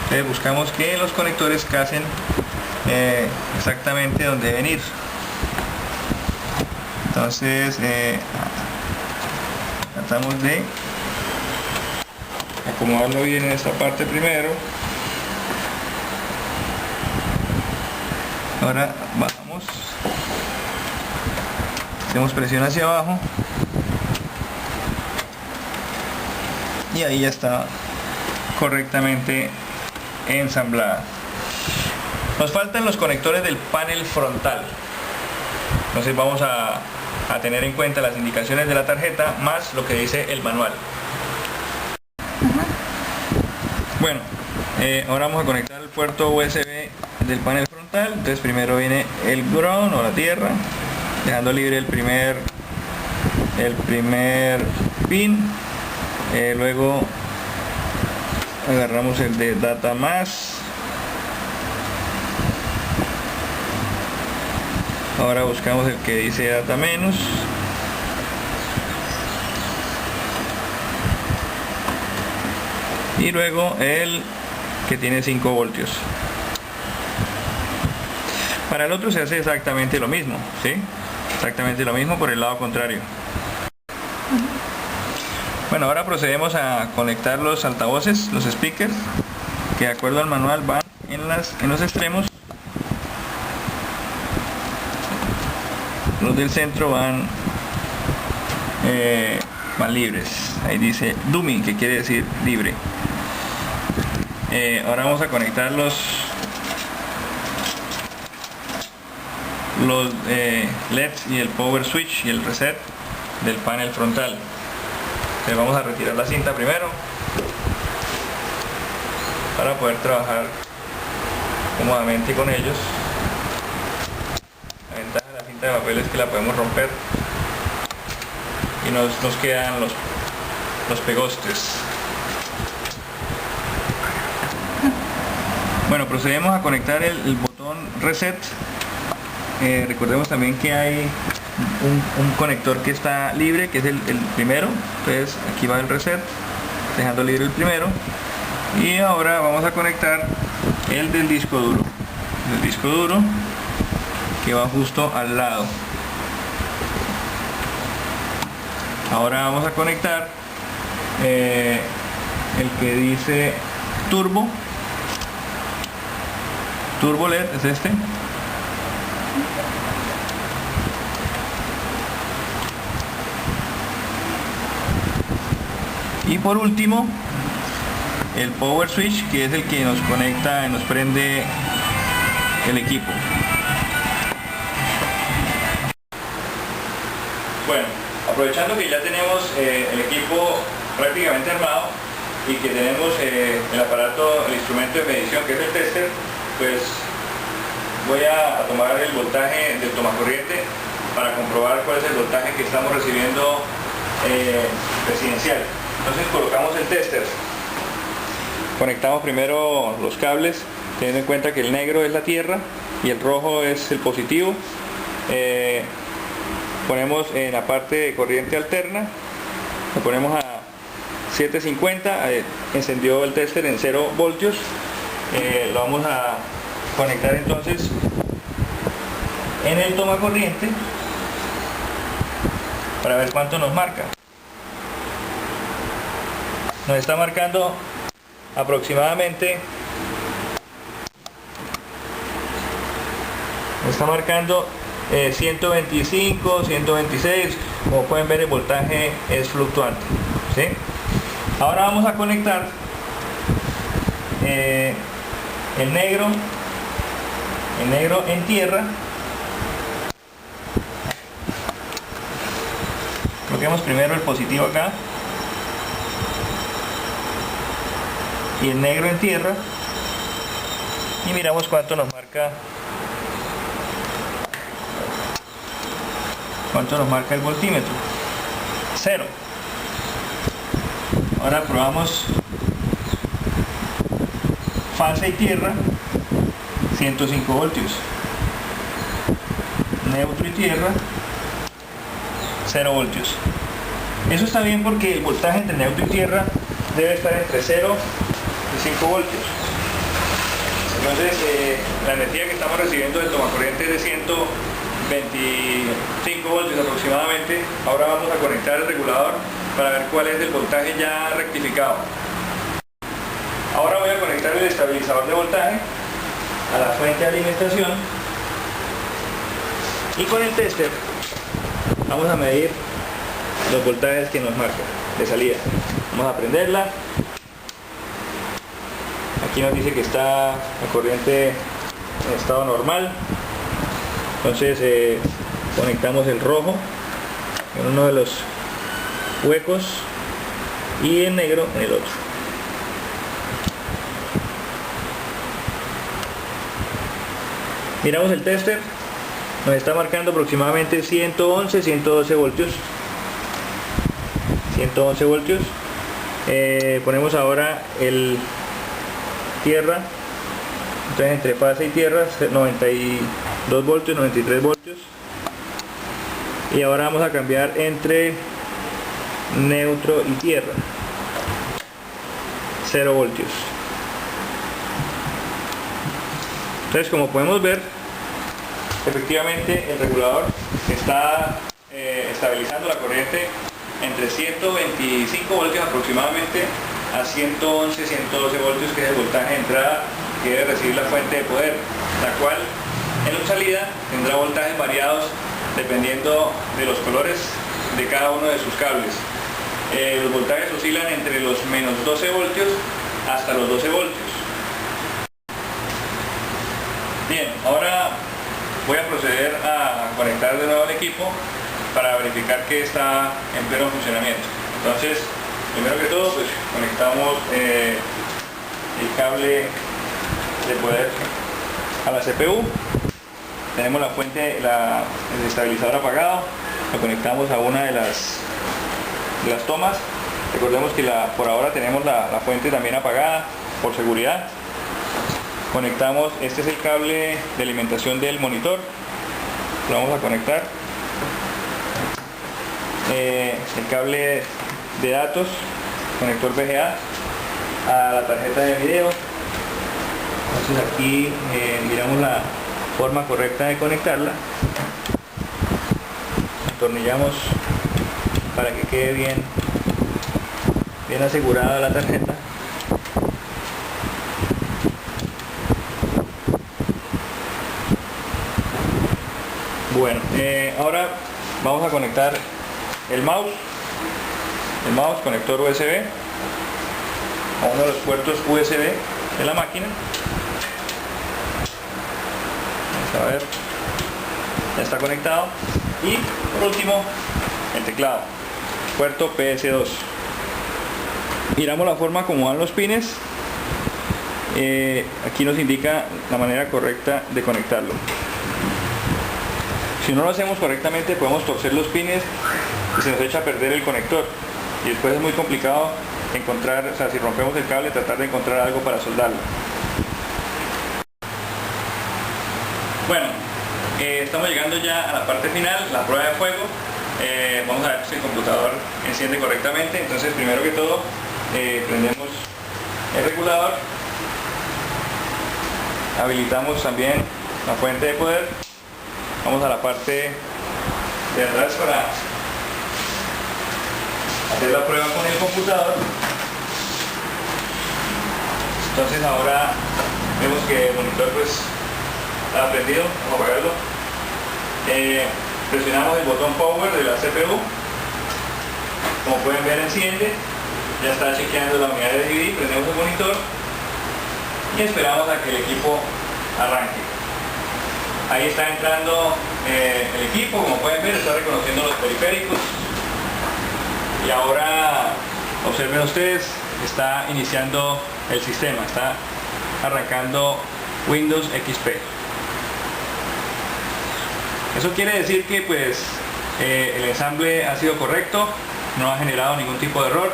Entonces buscamos que los conectores casen exactamente donde deben ir. Entonces tratamos de acomodarlo bien en esta parte primero. Ahora bajamos, hacemos presión hacia abajo y ahí ya está correctamente ensamblada. Nos faltan los conectores del panel frontal. Entonces vamos a tener en cuenta las indicaciones de la tarjeta más lo que dice el manual. Bueno, ahora vamos a conectar el puerto USB del panel frontal. Entonces primero viene el ground o la tierra, dejando libre el primer pin. Luego agarramos el de data más. Ahora buscamos el que dice data menos. Y luego el que tiene 5 voltios. Para el otro se hace exactamente lo mismo, ¿sí? Exactamente lo mismo por el lado contrario. Bueno, ahora procedemos a conectar los altavoces, los speakers, que de acuerdo al manual van en los extremos. Los del centro van libres. Ahí dice dummy, que quiere decir libre. Ahora vamos a conectar los LEDs y el power switch y el reset del panel frontal. Entonces vamos a retirar la cinta primero para poder trabajar cómodamente con ellos. La ventaja de la cinta de papel es que la podemos romper y nos quedan los pegostes. Bueno, procedemos a conectar el botón reset. Recordemos también que hay un conector que está libre, que es el primero. Entonces aquí va el reset, dejando libre el primero. Y ahora vamos a conectar el del disco duro. El disco duro que va justo al lado. Ahora vamos a conectar el que dice turbo LED, es este. Y por último el power switch, que es el que nos conecta y nos prende el equipo. Bueno, aprovechando que ya tenemos el equipo prácticamente armado y que tenemos el aparato, el instrumento de medición que es el tester, pues voy a tomar el voltaje del tomacorriente para comprobar cuál es el voltaje que estamos recibiendo residencial. Entonces colocamos el tester, conectamos primero los cables, teniendo en cuenta que el negro es la tierra y el rojo es el positivo. Ponemos en la parte de corriente alterna, lo ponemos a 750, encendió el tester en 0 voltios. Lo vamos a conectar entonces en el tomacorriente para ver cuánto nos marca. Nos está marcando aproximadamente, 125, 126. Como pueden ver, el voltaje es fluctuante, ¿sí? Ahora vamos a conectar el negro en tierra. Coloquemos primero el positivo acá y el negro en tierra y miramos cuánto nos marca el voltímetro. 0. Ahora probamos fase y tierra 105 voltios, neutro y tierra 0 voltios. Eso está bien porque el voltaje entre neutro y tierra debe estar entre 0 y 5 voltios. Entonces la energía que estamos recibiendo del tomacorriente es de 125 voltios aproximadamente. Ahora vamos a conectar el regulador para ver cuál es el voltaje ya rectificado. Ahora voy a conectar el estabilizador de voltaje a la fuente de alimentación y con el tester vamos a medir los voltajes que nos marca de salida. Vamos a prenderla. Aquí nos dice que está la corriente en estado normal. Entonces conectamos el rojo en uno de los huecos y el negro en el otro. Miramos el tester, nos está marcando aproximadamente 111 voltios. 111 voltios. Ponemos ahora el tierra, entonces entre fase y tierra 92 voltios, 93 voltios. Y ahora vamos a cambiar entre neutro y tierra, 0 voltios. Entonces, como podemos ver, efectivamente el regulador está estabilizando la corriente entre 125 voltios aproximadamente a 111, 112 voltios, que es el voltaje de entrada que debe recibir la fuente de poder, la cual en la salida tendrá voltajes variados dependiendo de los colores de cada uno de sus cables. Los voltajes oscilan entre los menos 12 voltios hasta los 12 voltios. Bien, ahora voy a proceder a conectar de nuevo el equipo para verificar que está en pleno funcionamiento. Entonces, primero que todo, pues conectamos el cable de poder a la CPU. Tenemos la fuente, el estabilizador apagado. Lo conectamos a una de las tomas. Recordemos que por ahora tenemos la fuente también apagada por seguridad. Conectamos, este es el cable de alimentación del monitor, lo vamos a conectar. El cable de datos, conector VGA, a la tarjeta de video. Entonces aquí miramos la forma correcta de conectarla, atornillamos para que quede bien asegurada la tarjeta. Bueno, ahora vamos a conectar el mouse, conector USB, a uno de los puertos USB de la máquina. Vamos a ver, ya está conectado. Y por último, el teclado, puerto PS2. Miramos la forma como van los pines. Aquí nos indica la manera correcta de conectarlo. Si no lo hacemos correctamente, podemos torcer los pines y se nos echa a perder el conector, y después es muy complicado encontrar, o sea, si rompemos el cable, tratar de encontrar algo para soldarlo. Bueno, estamos llegando ya a la parte final, la prueba de fuego. Vamos a ver si el computador enciende correctamente. Entonces, primero que todo, prendemos el regulador, habilitamos también la fuente de poder. Vamos a la parte de atrás para hacer la prueba con el computador. Entonces ahora vemos que el monitor pues está prendido. Vamos a apagarlo. Presionamos el botón power de la CPU. Como pueden ver, enciende. Ya está chequeando la unidad de DVD. Prendemos el monitor y esperamos a que el equipo arranque. Ahí está entrando el equipo, como pueden ver, está reconociendo los periféricos. Y ahora, observen ustedes, está iniciando el sistema, está arrancando Windows XP. Eso quiere decir que pues el ensamble ha sido correcto, no ha generado ningún tipo de error.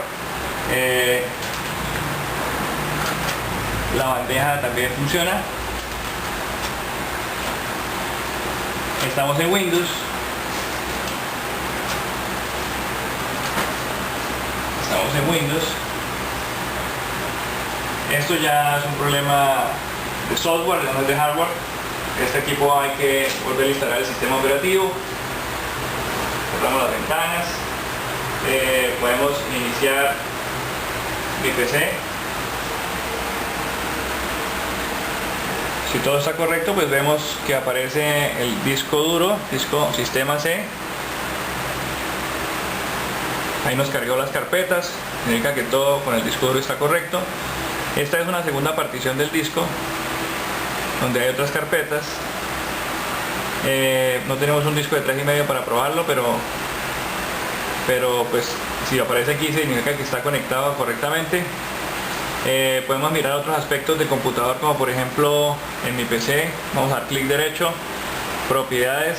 La bandeja también funciona. Estamos en Windows. Estamos en Windows. Esto ya es un problema de software, no es de hardware. Este equipo hay que volver a instalar el sistema operativo. Cerramos las ventanas. Podemos iniciar mi PC. Si todo está correcto, pues vemos que aparece el disco duro, disco sistema C. Ahí nos cargó las carpetas, significa que todo con el disco duro está correcto. Esta es una segunda partición del disco, donde hay otras carpetas. No tenemos un disco de 3,5 para probarlo, pero pues si aparece aquí significa que está conectado correctamente. Podemos mirar otros aspectos del computador, como por ejemplo en mi PC. Vamos a dar clic derecho, propiedades,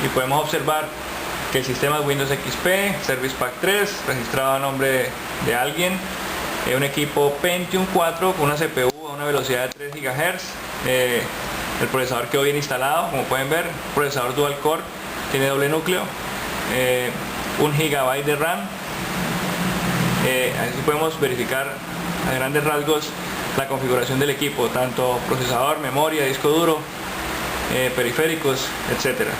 y podemos observar que el sistema es Windows XP, Service Pack 3, registrado a nombre de alguien, un equipo Pentium 4 con una CPU a una velocidad de 3 GHz, el procesador quedó bien instalado, como pueden ver, procesador dual core, tiene doble núcleo, 1 GB de RAM. Así podemos verificar a grandes rasgos la configuración del equipo, tanto procesador, memoria, disco duro, periféricos, etcétera.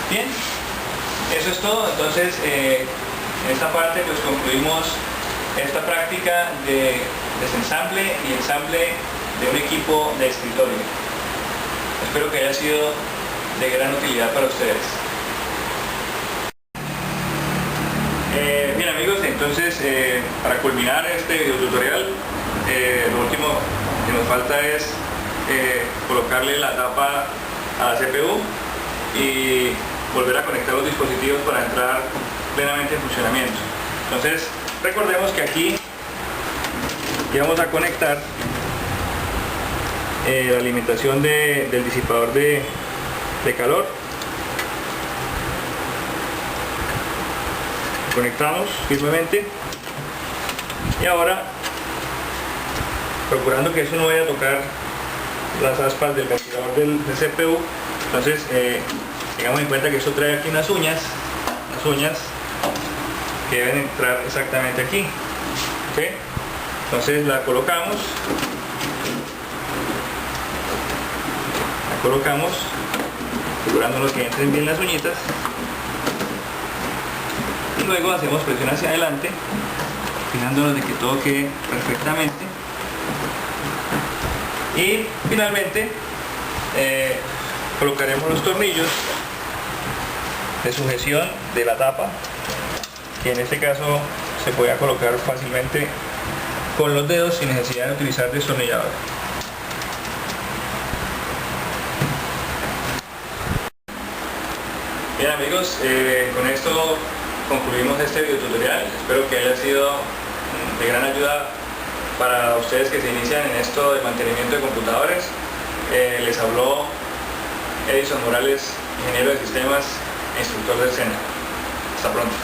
Bien, eso es todo. Entonces en esta parte pues concluimos esta práctica de desensamble y ensamble de un equipo de escritorio. Espero que haya sido de gran utilidad para ustedes. Bien amigos, entonces para culminar este video tutorial, lo último que nos falta es colocarle la tapa a la CPU y volver a conectar los dispositivos para entrar plenamente en funcionamiento. Entonces recordemos que aquí vamos a conectar la alimentación del disipador de calor. Conectamos firmemente y ahora, procurando que eso no vaya a tocar las aspas del ventilador del CPU, entonces tengamos en cuenta que esto trae aquí unas uñas que deben entrar exactamente aquí. ¿Okay? Entonces la colocamos asegurándonos que entren bien las uñitas, y luego hacemos presión hacia adelante, fijándonos de que todo quede perfectamente, y finalmente colocaremos los tornillos de sujeción de la tapa, que en este caso se puede colocar fácilmente con los dedos sin necesidad de utilizar destornillador. Bien amigos, con esto concluimos este video tutorial. Espero que haya sido de gran ayuda para ustedes que se inician en esto de mantenimiento de computadores. Les habló Edison Morales, ingeniero de sistemas e instructor del SENA. Hasta pronto.